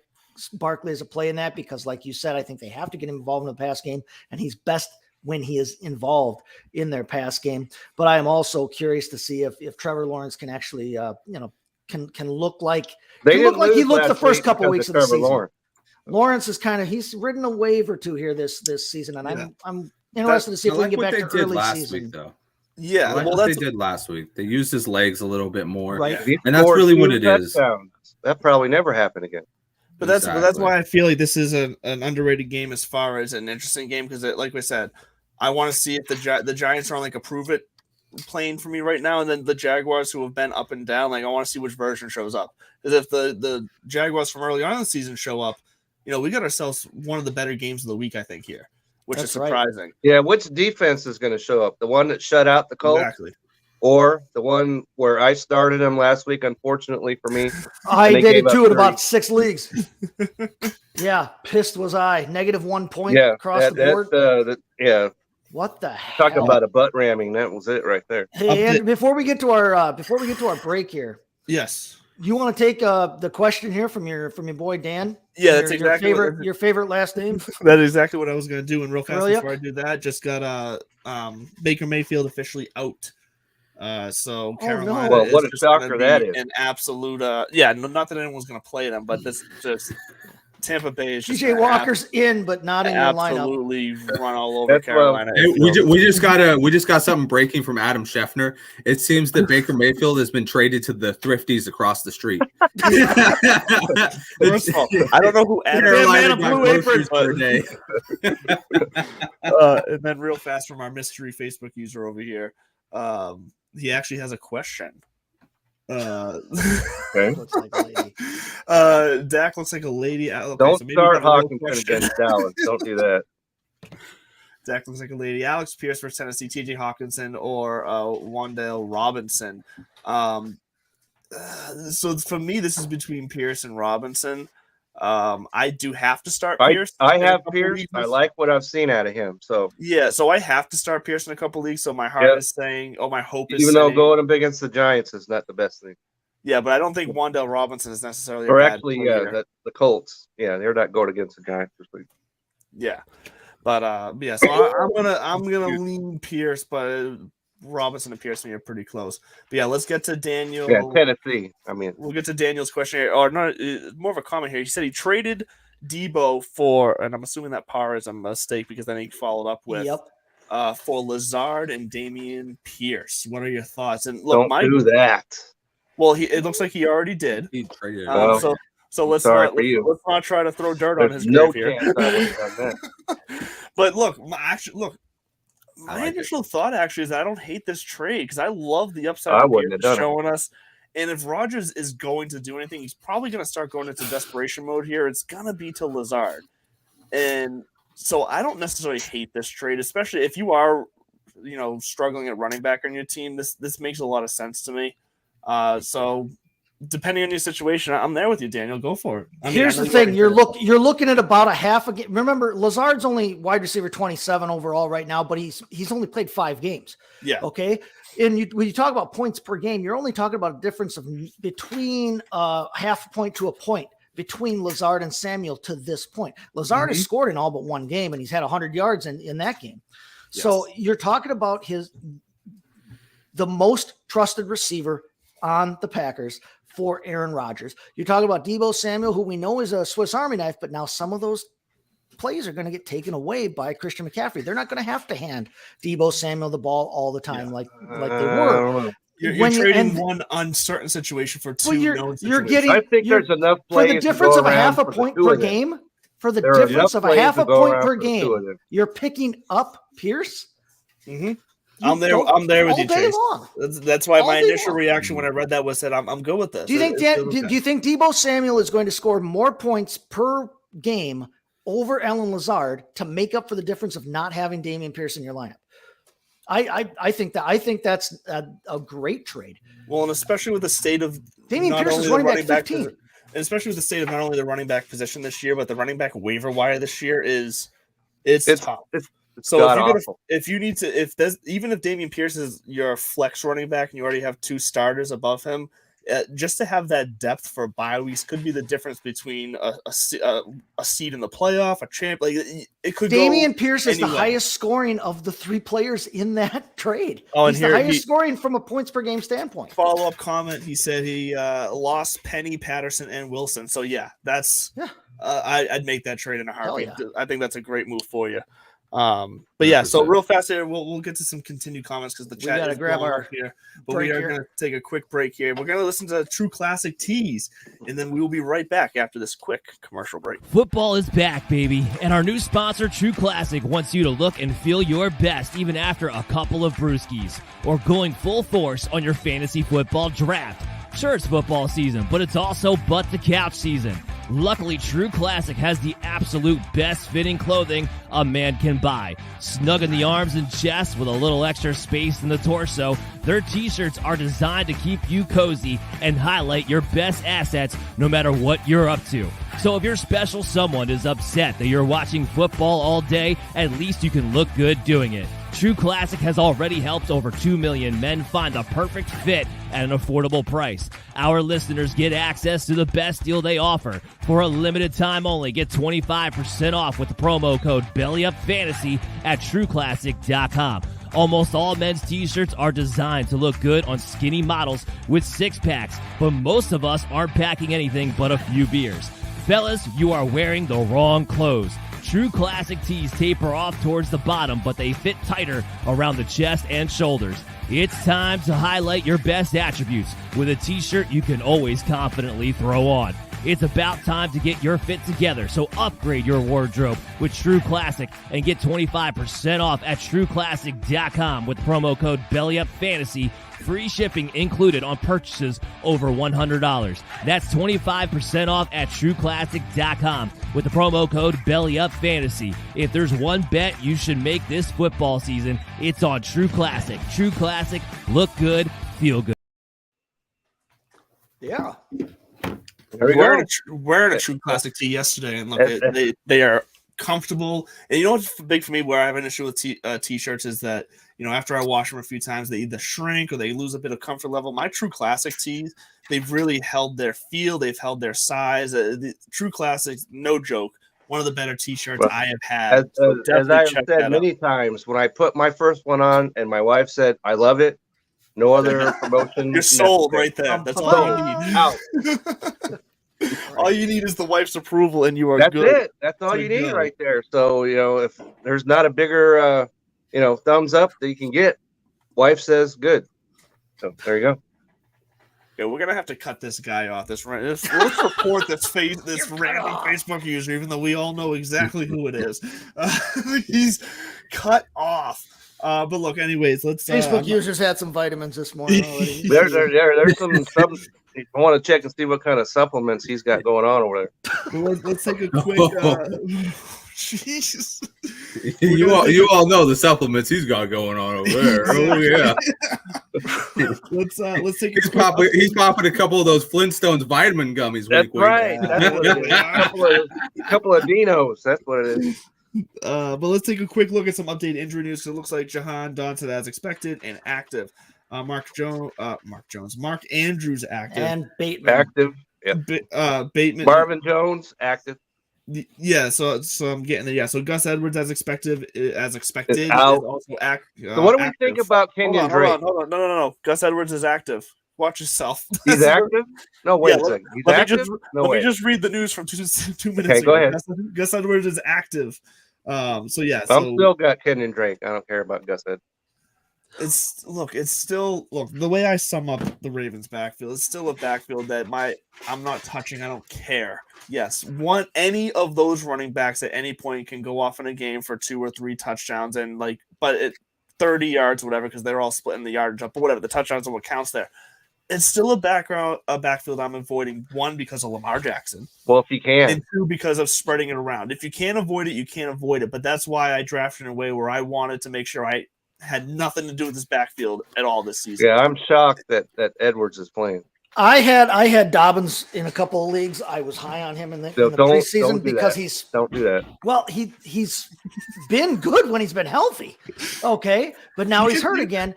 Barkley as a play in that because, like you said, I think they have to get him involved in the pass game, and he's best when he is involved in their pass game. But I am also curious to see if Trevor Lawrence can actually, can look like They he didn't looked like he lose looked the last first week couple because weeks of the Trevor season. Lawrence. Lawrence is he's ridden a wave or two here this season, and Yeah. I'm interested to see I if we like can what get they back to did early last season. week, though. Yeah, I like well, what that's they did last week. They used his legs a little bit more. right. He And that's scored really 2 what it is. touchdowns. That probably never happened again. But that's Exactly. why I feel like this is an underrated game as far as an interesting game, because like we said, I want to see if the Giants are on like a prove it playing for me right now, and then the Jaguars who have been up and down. Like I want to see which version shows up. Because if the Jaguars from early on in the season show up, we got ourselves one of the better games of the week, I think, here, which That's is right. surprising. Yeah, which defense is going to show up? The one that shut out the Colts, Exactly. or the one where I started him last week? Unfortunately for me, I they did gave it up too in 30. about 6 leagues. Yeah, pissed was I. -1 point across the board. Yeah. What the Talk hell? about a butt ramming. That was it right there. Hey, and before we get to our break here, Yes. you want to take the question here from your boy Dan? Yeah, that's your exactly your favorite last name. That is exactly what I was going to do. And real fast Really? before I do that, just got Baker Mayfield officially out. So Carolina. Well, what is a just gonna shocker be that is. An absolute. Not that anyone's going to play them, but this just Tampa Bay is just TJ gonna Walker's in, but not in your lineup. absolutely run all over That's Carolina. Hey, we just got something breaking from Adam Scheffner. It seems that Baker Mayfield has been traded to the Thrifties across the street. First of all, I don't know who Carolina Adam got Blue Apron, groceries per day. and then real fast from our mystery Facebook user over here. He actually has a question. Okay. Looks like a lady. Dak looks like a lady. Okay, Don't so maybe start we got a little Hawkinson question. against Dallas. Don't do that. Dak looks like a lady. Alex Pierce versus Tennessee, TJ Hawkinson or Wan'Dale Robinson. So for me, this is between Pierce and Robinson. I do have to start Pierce. I in a have couple Pierce. leagues. I like what I've seen out of him. So Yeah, so I have to start Pierce in a couple leagues. So my heart Yep. is saying, my hope is even though saying, going up against the Giants is not the best thing, yeah, but I don't think Wan'Dale Robinson is necessarily. or a bad actually, player. the Colts. Yeah, they're not going against the Giants this week. Yeah, but yeah. So I'm gonna lean Pierce, but Robinson and Pierce are pretty close. But yeah, let's get to Daniel. Yeah, Tennessee. I mean, We'll get to Daniel's question here, or not, more of a comment here. He said he traded Debo for, and I'm assuming that par is a mistake because then he followed up with for Lazard and Damian Pierce. What are your thoughts? And look, don't do that. Well, it looks like he already did. He traded. So let's sorry not for you. let's not try to throw dirt on There's his no grave here. chance I would have done that. But look, my like it. initial thought actually is I don't hate this trade because I love the upside I that wouldn't Pierce have is done it. showing us. And if Rodgers is going to do anything, he's probably going to start going into desperation mode here. It's going to be to Lazard. And so I don't necessarily hate this trade, especially if you are, struggling at running back on your team. This makes a lot of sense to me. So depending on your situation, I'm there with you, Daniel. Go for it. Here's the thing: you're looking at about a half a game. Remember, Lazard's only wide receiver 27 overall right now, but he's only played 5 games. Yeah. Okay. And when you talk about points per game, you're only talking about a difference of between half a point to a point between Lazard and Samuel to this point. Lazard has scored in all but one game, and he's had 100 yards in that game. Yes. So you're talking about the most trusted receiver on the Packers for Aaron Rodgers. You're talking about Debo Samuel, who we know is a Swiss Army knife, but now some of those plays are going to get taken away by Christian McCaffrey. They're not going to have to hand Debo Samuel the ball all the time like they were. You're trading one uncertain situation for two known situations. You're getting. I think there's enough for plays the difference to of go a half a around for the point two per of them. game. For the There are difference enough of a half plays a to go point around per for the two of game, them. you're picking up Pierce. Mm-hmm. I'm there with all you, day Chase. long. That's why All my day initial long. reaction when I read that was that I'm good with this. Do you think do you think Debo Samuel is going to score more points per game over Alan Lazard to make up for the difference of not having Damian Pierce in your lineup? I think that's a great trade. Well, and especially with the state of Damian not Pierce only is the running back 15. and especially with the state of not only the running back position this year, but the running back waiver wire this year it's tough. So if you need to, even if Damian Pierce is your flex running back and you already have 2 starters above him, just to have that depth for bye weeks could be the difference between a seed in the playoff, a champ. Like it could. Damian Pierce is anywhere. the highest scoring of the 3 players in that trade. Oh, and he's the highest scoring from a points per game standpoint. Follow up comment: he said he lost Penny, Patterson, and Wilson. So yeah, that's I'd make that trade in a heartbeat. Yeah. I think that's a great move for you. But yeah, so 100%. real fast here, we'll get to some continued comments because the We chat gotta is grab blowing our up here. But break we are here. going to take a quick break here. We're going to listen to True Classic Tees, and then we will be right back after this quick commercial break. Football is back, baby, and our new sponsor, True Classic, wants you to look and feel your best even after a couple of brewskis or going full force on your fantasy football draft. Sure, it's football season, but it's also butt to couch season. Luckily, True Classic has the absolute best fitting clothing a man can buy. Snug in the arms and chest with a little extra space in the torso, their t-shirts are designed to keep you cozy and highlight your best assets no matter what you're up to. So if your special someone is upset that you're watching football all day, at least you can look good doing it. True Classic has already helped over 2 million men find the perfect fit at an affordable price. Our listeners get access to the best deal they offer. For a limited time only, get 25% off with the promo code BELLYUPFANTASY at TrueClassic.com. Almost all men's t-shirts are designed to look good on skinny models with six-packs, but most of us aren't packing anything but a few beers. Fellas, you are wearing the wrong clothes. True Classic tees taper off towards the bottom, but they fit tighter around the chest and shoulders. It's time to highlight your best attributes with a t-shirt you can always confidently throw on. It's about time to get your fit together, so upgrade your wardrobe with True Classic and get 25% off at TrueClassic.com with promo code BELLYUPFANTASY. Free shipping included on purchases over $100. That's 25% off at TrueClassic.com with the promo code BELLYUPFANTASY. If there's one bet you should make this football season, it's on True Classic. True Classic, look good, feel good. Yeah. There we go. Wearing a True Classic tee yesterday, and look, they are comfortable. And you know what's big for me where I have an issue with t-shirts is that, you know, after I wash them a few times, they either shrink or they lose a bit of comfort level. My True Classic tees, they've really held their feel. They've held their size. The True Classic, no joke, one of the better t-shirts I have had. As I've said many times, when I put my first one on and my wife said, I love it, no other promotion. You're sold right there. That's all you need. Out. All you need is the wife's approval, and you are That's good. it. That's all you need right there. So, you know, if there's not a bigger, thumbs up that you can get, wife says good. So there you go. Yeah, we're gonna have to cut this guy off. Let's report this random Facebook user, even though we all know exactly who it is. He's cut off. But look, anyways, let's. Facebook users had some vitamins this morning already. There's some. I want to check and see what kind of supplements he's got going on over there. Let's take a quick. Jesus. You all know the supplements he's got going on over there. Oh yeah. Let's take. He's popping a couple of those Flintstones vitamin gummies. That's right. That's what it is. A couple of Dinos. That's what it is. But let's take a quick look at some updated injury news. So it looks like Jahan Dotson as expected and active. Mark Andrews active and Bateman active. Yep. Bateman, Marvin Jones active. Yeah, so I'm getting there. Yeah, so Gus Edwards as expected. Is also so what do we think about Kenyon Drake? Hold on. No. Gus Edwards is active. Watch yourself. He's active? No, wait a second. He's active? Let me just read the news from 2 minutes okay, ago. Go ahead. Gus Edwards is active. So yeah. I'm still got Kenyon Drake. I don't care about Gus Edwards. It's the way I sum up the Ravens backfield, it's still a backfield that I'm not touching. I don't care. Yes, any of those running backs at any point can go off in a game for 2 or 3 touchdowns and 30 yards, whatever, because they're all splitting the yardage up, but whatever, the touchdowns are what counts there. It's still a backfield I'm avoiding, 1, because of Lamar Jackson. Well, if you can. And 2, because of spreading it around. If you can't avoid it, you can't avoid it. But that's why I drafted in a way where I wanted to make sure I had nothing to do with this backfield at all this season. Yeah, I'm shocked that Edwards is playing. I had Dobbins in a couple of leagues. I was high on him in the preseason because don't do that. Well, he's been good when he's been healthy. Okay, but now he's hurt again.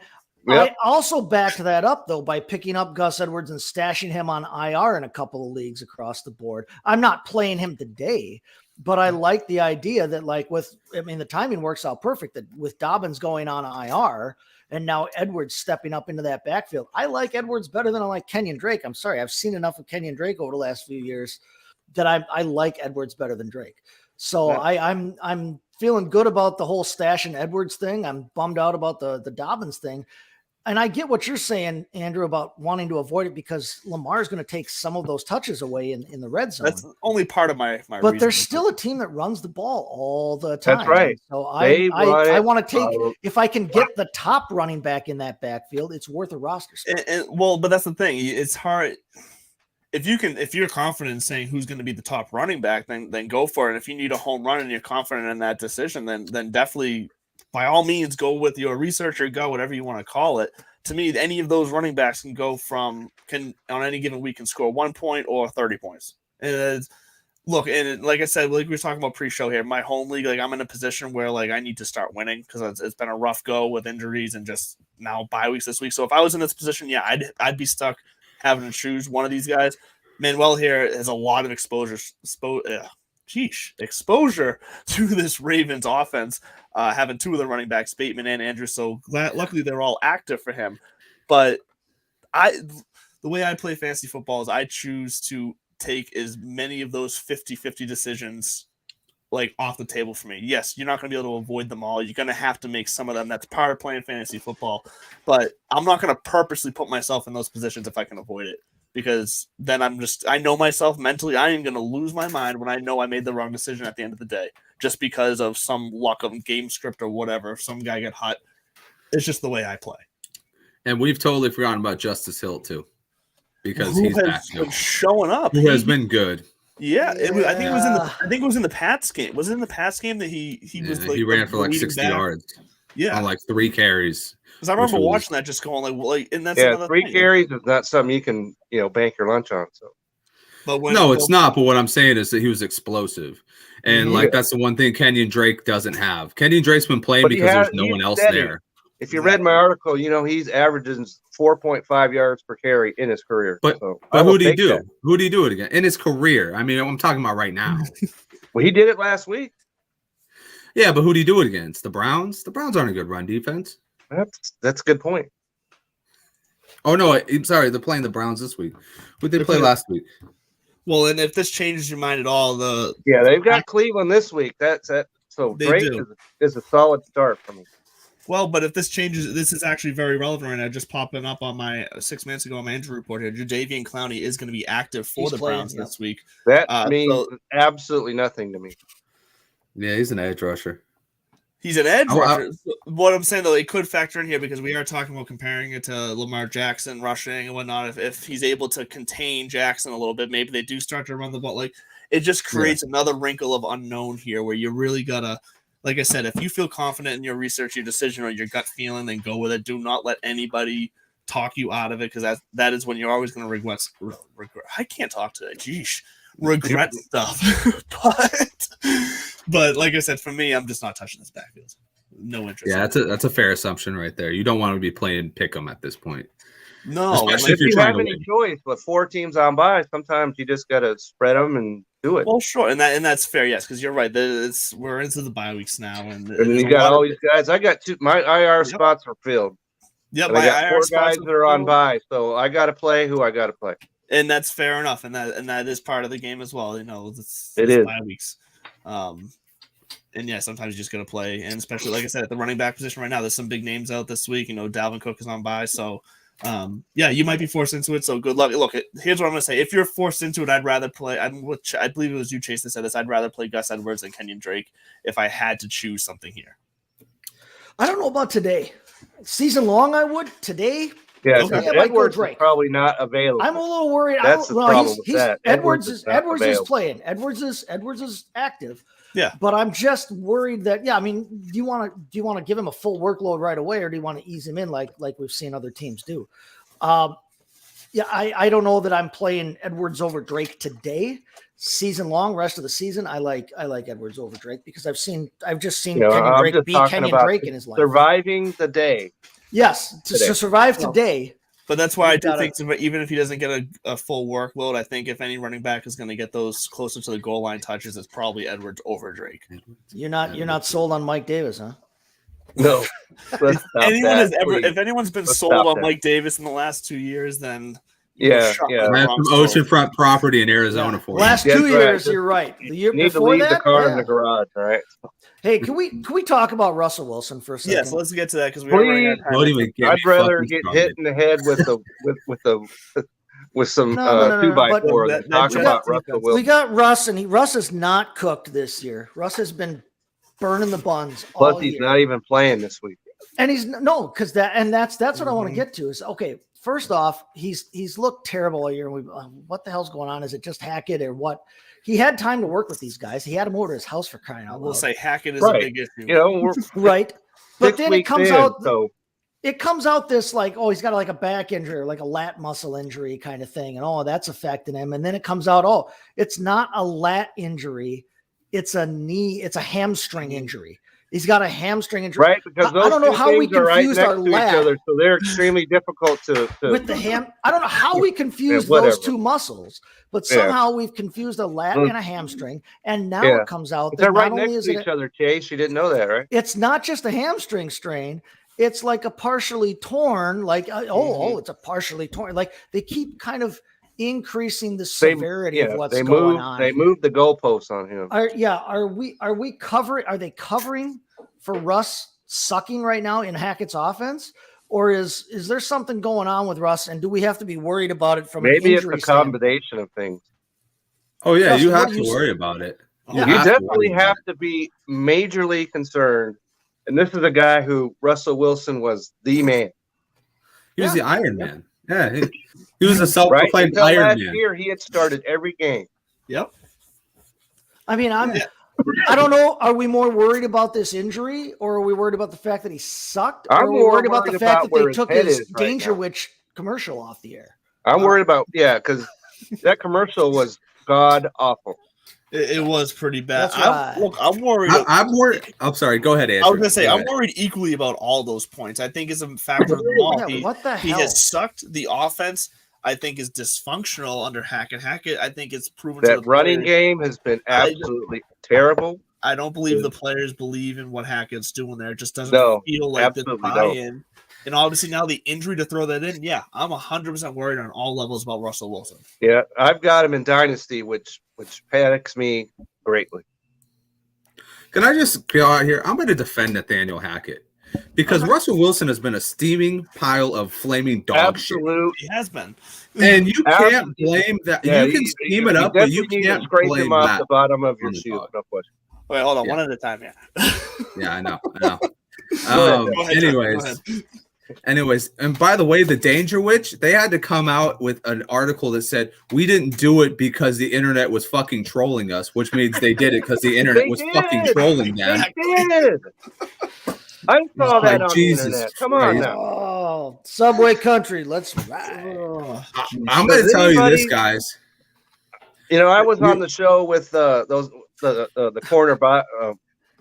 Yep. I also backed that up though by picking up Gus Edwards and stashing him on IR in a couple of leagues across the board. I'm not playing him today, but I like the idea that the timing works out perfect that with Dobbins going on IR and now Edwards stepping up into that backfield. I like Edwards better than I like Kenyon Drake. I'm sorry. I've seen enough of Kenyon Drake over the last few years that I like Edwards better than Drake. So I'm feeling good about the whole Stash and Edwards thing. I'm bummed out about the Dobbins thing. And I get what you're saying, Andrew, about wanting to avoid it because Lamar is going to take some of those touches away in the red zone. That's only part of my but reasoning. there's still a team that runs the ball all the time. That's right. So They I run want to take it. if I can get the top running back in that backfield, it's worth a roster spot. Well, but that's the thing. It's hard if you're confident in saying who's going to be the top running back, then go for it. And if you need a home run and you're confident in that decision, then definitely by all means go with your research or gut, whatever you want to call it. To me, any of those running backs can on any given week can score 1 point or 30 points. And look, and like I said, like we were talking about pre-show here, my home league, like I'm in a position where like I need to start winning because it's been a rough go with injuries and just now bye weeks this week. So if I was in this position, yeah, I'd be stuck having to choose one of these guys. Manuel here has a lot of exposure to this Ravens offense, having two of the running backs, Bateman and Andrews. So luckily they're all active for him. But the way I play fantasy football is I choose to take as many of those 50-50 decisions like off the table for me. Yes, you're not going to be able to avoid them all. You're going to have to make some of them. That's part of playing fantasy football. But I'm not going to purposely put myself in those positions if I can avoid it. Because then I know myself mentally, I am going to lose my mind when I know I made the wrong decision at the end of the day, just because of some luck of game script or whatever. If some guy get hot, it's just the way I play. And we've totally forgotten about Justice Hill too, because Who he's has back now. been showing up. Who has been good. Yeah, I think it was in the Pats game. Was it in the Pats game that he was like he ran for like 60 back? yards. Yeah, on like 3 carries. Because I remember watching that, just going like, and that's another 3 thing. carries is not something you can bank your lunch on. So, But no, it's not. But what I'm saying is that he was explosive, and like that's the one thing Kenyon Drake doesn't have. Kenyon Drake's been playing because there's no one else there. If you read my article, he's averaging 4.5 yards per carry in his career. But who did he do? Who did he do it again in his career? I mean, I'm talking about right now. Well, he did it last week. Yeah, but who did he do it against? The Browns? The Browns aren't a good run defense. That's a good point. Oh no, I'm sorry. They're playing the Browns this week. Who did they play last week? Well, and if this changes your mind at all, they've got Cleveland this week. That's it. So Drake is a solid start for me. Well, but if this changes, this is actually very relevant right now. Just popping up on my 6 minutes ago on my injury report here. Jadeveon Clowney is going to be active for the Browns this week. That means absolutely nothing to me. Yeah, he's an edge rusher. He's an edge rusher. What I'm saying, though, it could factor in here because we are talking about comparing it to Lamar Jackson rushing and whatnot. If he's able to contain Jackson a little bit, maybe they do start to run the ball. Like, it just creates another wrinkle of unknown here where you really got to, like I said, if you feel confident in your research, your decision, or your gut feeling, then go with it. Do not let anybody talk you out of it because that is when you're always going to regret. I can't talk today. Jeez. Regret stuff. But like I said, for me, I'm just not touching this backfield. No interest. Yeah, that's a fair assumption right there. You don't want to be playing pick'em at this point. No, especially if you have any choice, but 4 teams on by, sometimes you just got to spread them and do it. Well, sure, and that's fair, yes, because you're right. We're into the bye weeks now, and you got all these guys. I got my IR spots are filled. Yep, I got 4 guys that are on by, so I got to play who I got to play. And that's fair enough, and that is part of the game as well. It's bye weeks. And yeah, sometimes you just got to play, and especially like I said, at the running back position right now, there's some big names out this week. Dalvin Cook is on bye, so you might be forced into it. So good luck. Look, here's what I'm gonna say: if you're forced into it, I'd rather play. I believe it was you, Chase, that said this. I'd rather play Gus Edwards than Kenyon Drake if I had to choose something here. I don't know about today. Season long, I would. Today. Yeah, Edwards is probably not available. I'm a little worried. That's the problem with that. Edwards is playing. Edwards is active. Yeah, but I'm just worried that do you want to give him a full workload right away, or do you want to ease him in like we've seen other teams do? I don't know that I'm playing Edwards over Drake today. Season long, rest of the season, I like Edwards over Drake because I've just seen Kenyon Drake beat Kenyon Drake in his life. Surviving the day. Yes, to survive today. But that's why I do think even if he doesn't get a full workload, I think if any running back is going to get those closer to the goal line touches, it's probably Edwards over Drake. You're not sold on Mike Davis, huh? No. If anyone's been sold on Mike Davis in the last 2 years, then Yeah, Shot yeah. the I have wrong some store. oceanfront property in Arizona for you. Last Yeah, 2 that's right. years, you're right. The year Need to before leave that, the car in yeah. the garage. All right. Hey, can we talk about Russell Wilson for a second? Yes, let's get to that because we are running out of time. Don't even get I'd me rather fucking get started. hit in the head with the with some No, 2x4 but than that talk Jets about defense- Russell we Wilson. got Russ, and Russ is not cooked this year. Russ has been burning the buns Plus, all he's year. not even playing this week. And he's no, because that's what I want to get to is okay. First off, he's looked terrible all year. And what the hell's going on? Is it just Hackett or what? He had time to work with these guys. He had them over to his house for crying I out will loud. say Hackett is Right. a big issue. You know, we're Right, but 6 then it weeks comes in, out. So It comes out this like, oh, he's got like a back injury or like a lat muscle injury kind of thing, and oh, that's affecting him. And then it comes out, oh, it's not a lat injury, it's a knee, it's a hamstring injury. He's got a hamstring injury. right, because those I don't know two how we things are right confused next our to each lat other, so they're extremely difficult to with the ham. I don't know how we confused whatever. those two muscles, but Yeah. somehow we've confused a lat Mm. and a hamstring. And now Yeah. it comes out They're that right not only next is to it each other, Chase. You didn't know that, right? it's not just a hamstring strain. It's like a partially torn, like, it's a partially torn. Like they keep kind of increasing the severity of what's they going moved. on. They moved the goalposts on him. Are we covering? Are they covering for Russ sucking right now in Hackett's offense? Or is there something going on with Russ? And do we have to be worried about it from an Maybe it's injury a standpoint? combination of things. Oh yeah, Justin, you what have do to you worry say? about it. Yeah. You have to definitely worry about have to be majorly concerned. And this is a guy who Russell Wilson was the man, He was Yeah. the Iron Man. Yeah, he was a right? self-proclaimed Until Iron last Man. year, he had started every game. Yep. I mean, Yeah. I don't know. Are we more worried about this injury, or are we worried about the fact that he sucked? Or I'm are we more worried about the worried fact about that where they his took head his is right Danger now. Witch commercial off the air? I'm worried about, because that commercial was god awful. It was pretty bad. That's right. I'm worried. I'm worried. I'm sorry. Go ahead, Andrew. I was gonna say Go I'm ahead. worried equally about all those points. I think it's a factor of them all. Yeah, what the He hell? has sucked. The offense, I think, is dysfunctional under Hackett. Hackett, I think it's proven to That the running players- game has been absolutely terrible. I don't believe the players believe in what Hackett's doing there. It just doesn't No, feel like the absolutely buy-in. And obviously now the injury to throw that in, yeah, I'm 100% worried on all levels about Russell Wilson. Yeah, I've got him in Dynasty, which panics me greatly. Can I just go out here? I'm going to defend Nathaniel Hackett because Russell Wilson has been a steaming pile of flaming dog shit. Absolute. He has been. And you can't Absolutely. blame that. Yeah, you can steam it up, but you definitely need to can't scrape blame him off that. the bottom of your on the shoe. dog. No question. Wait, hold on, Yeah. one at a time, yeah. Yeah, I know. Go ahead, Chuck, Anyways, go ahead. and by the way, the Danger Witch, they had to come out with an article that said we didn't do it because the internet was fucking trolling us, which means they did it because the internet They was did. fucking trolling them. They did. I saw Like, that on Jesus the internet. Come on Christ. now. Oh, Subway Country, let's ride. I'm going to Does tell you this, anybody- guys. You know, I was on the show with the corner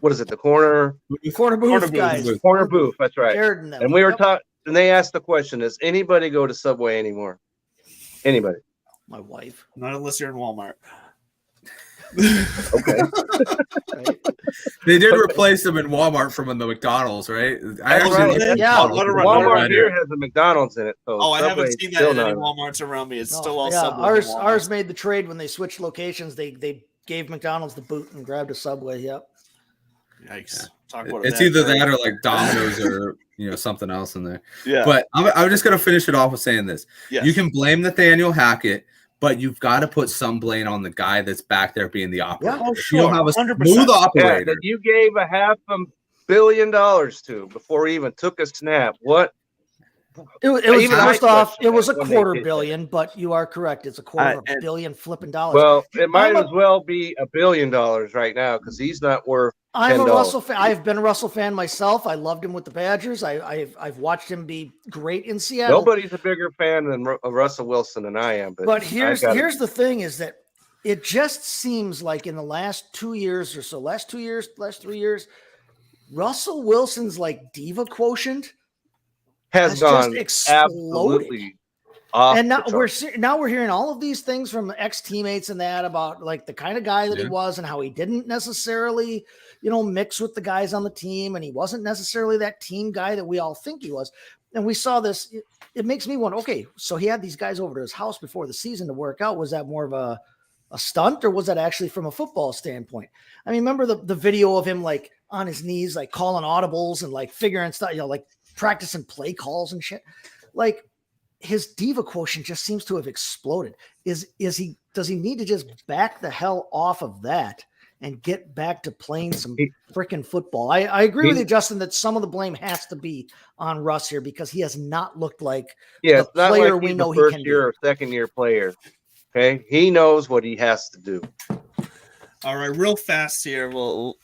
what is it? The corner Corner booth booth. guys. corner booth. That's right. Jared and them. And we were Yep. talking, and they asked the question: does anybody go to Subway anymore? Anybody? My wife. Not unless you're in Walmart. Okay. Right? They did replace them in Walmart from the McDonald's, right? I That's actually right. like the Yeah. McDonald's Let her one run, Walmart better. here has a McDonald's in it. So Oh, I haven't Subway's seen that still in any not- Walmarts around me. It's No, still all yeah, Subway. ours made the trade when they switched locations. They gave McDonald's the boot and grabbed a Subway. Yep. Yikes. Talk about a It's bad either trade. that or like Domino's or something else in there. Yeah. But I'm just gonna finish it off with saying this: Yes. you can blame Nathaniel Hackett, but you've got to put some blame on the guy that's back there being the operator. Oh, If you don't sure, have a 100%. smooth Yeah, operator. that you gave a $500 million to before he even took a snap. What? It was Even I first off, question it was a that when they quarter did that. billion, but you are correct. It's a quarter of a and- billion flipping dollars. Well, it might I'm a- as well be $1 billion right now because he's not worth. I'm a $10. Russell fan. I've been a Russell fan myself. I loved him with the Badgers. I've watched him be great in Seattle. Nobody's a bigger fan than Russell Wilson than I am. But I here's gotta- the thing: is that it just seems like in the last 2 years or so, last 3 years, Russell Wilson's like diva quotient has has gone just exploded. absolutely off. And now the we're charts. hearing all of these things from ex teammates and that about like the kind of guy that he Yeah. was and how he didn't necessarily, mix with the guys on the team, and he wasn't necessarily that team guy that we all think he was. and we saw this. It makes me wonder, okay, so he had these guys over to his house before the season to work out. Was that more of a stunt, or was that actually from a football standpoint? I mean, remember the video of him like on his knees, like calling audibles and like figuring stuff, like practicing play calls and shit. Like his diva quotient just seems to have exploded. Does he need to just back the hell off of that and get back to playing some freaking football? I agree with you, Justin, that some of the blame has to be on Russ here because he has not looked like the it's not player like we he's know a he first can year do. or second year player. Okay, he knows what he has to do. All right, real fast here. We'll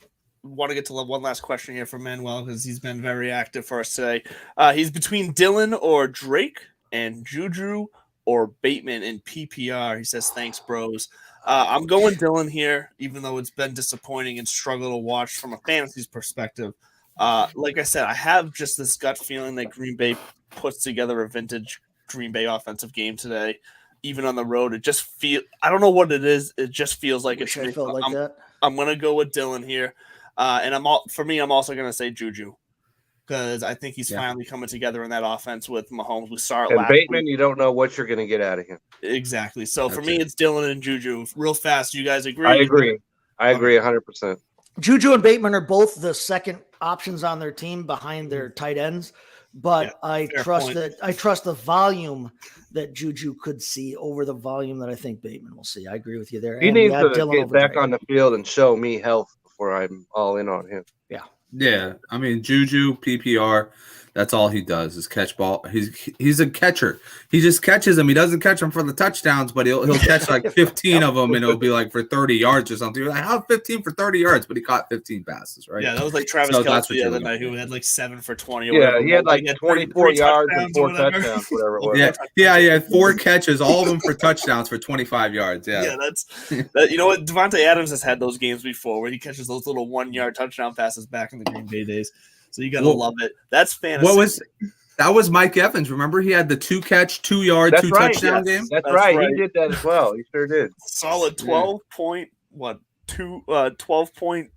want to get to one last question here from Manuel because he's been very active for us today. He's between Dylan or Drake and Juju or Bateman in PPR. He says, thanks, bros. I'm going Dylan here, even though it's been disappointing and struggle to watch from a fantasy's perspective. Like I said, I have just this gut feeling that Green Bay puts together a vintage Green Bay offensive game today. Even on the road, it just I don't know what it is. It just feels like Wish I felt like that. I'm going to go with Dylan here. And I'm also going to say Juju because I think he's finally coming together in that offense with Mahomes. We saw it And last Bateman, week. you don't know what you're going to get out of him. Exactly. So for me, it's Dylan and Juju. Real fast. You guys agree? I agree 100%. Juju and Bateman are both the second options on their team behind their tight ends, but I trust the volume that Juju could see over the volume that I think Bateman will see. I agree with you there. He needs to Dylan get over back Drake. on the field and show me health before I'm all in on him. Yeah, I mean Juju PPR. That's all he does is catch ball. He's a catcher. He just catches them. He doesn't catch them for the touchdowns, but he'll catch like 15 of them, and it'll be like for 30 yards or something. You're like, how 15 for 30 yards? But he caught 15 passes, right? Yeah, that was like Travis Kelce the other night, who had like 7 for 20. Yeah, he had like 24 yards and 4 touchdowns, whatever it was. Yeah, he had 4 catches, all of them for touchdowns for 25 yards. Yeah, that. You know what? Devontae Adams has had those games before where he catches those little 1-yard touchdown passes back in the Green Bay days. So you gotta love it. That's fantasy. That was Mike Evans. Remember, he had the 2-catch, 2-yard, 2-touchdown game. That's right. He did that as well. He sure did. Solid 12 point. What? 12.2.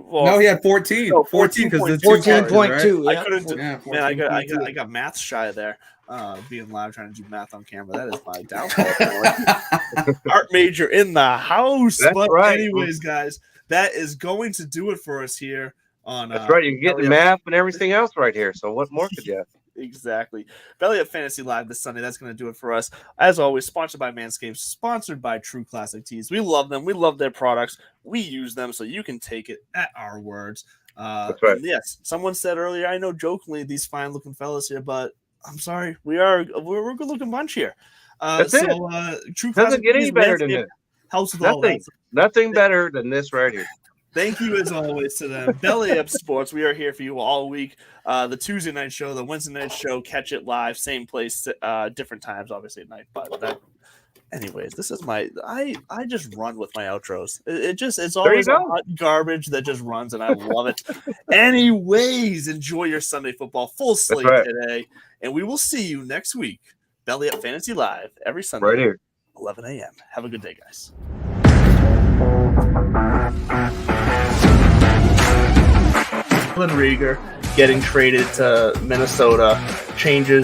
Well, No, he had 14. No, 14 because the 14.2. I couldn't. Yeah, Man, I got math shy there. Being live trying to do math on camera. That is my downfall. Art major in the house. That's but right. anyways, guys, that is going to do it for us here on. That's right. You can get the math and everything else right here. So what more could you have? Exactly. Belly Up Fantasy Live this Sunday. That's going to do it for us. As always, sponsored by Manscaped, sponsored by True Classic Tees. We love them. We love their products. We use them, so you can take it at our words. That's right. Yes, someone said earlier, I know jokingly these fine-looking fellas here, but I'm sorry. We're a good-looking bunch here. That's it. True Doesn't Classic get any Tees, better than Manscaped this. helps with all that. Nothing better than this right here. Thank you, as always, to them. Belly Up Sports. We are here for you all week. The Tuesday night show, the Wednesday night show, catch it live, same place, different times, obviously at night. But anyways, this is I just run with my outros. It's always hot garbage that just runs, and I love it. Anyways, enjoy your Sunday football. Full slate today, and we will see you next week. Belly Up Fantasy Live every Sunday, right here, 11 a.m. Have a good day, guys. Rieger getting traded to Minnesota changes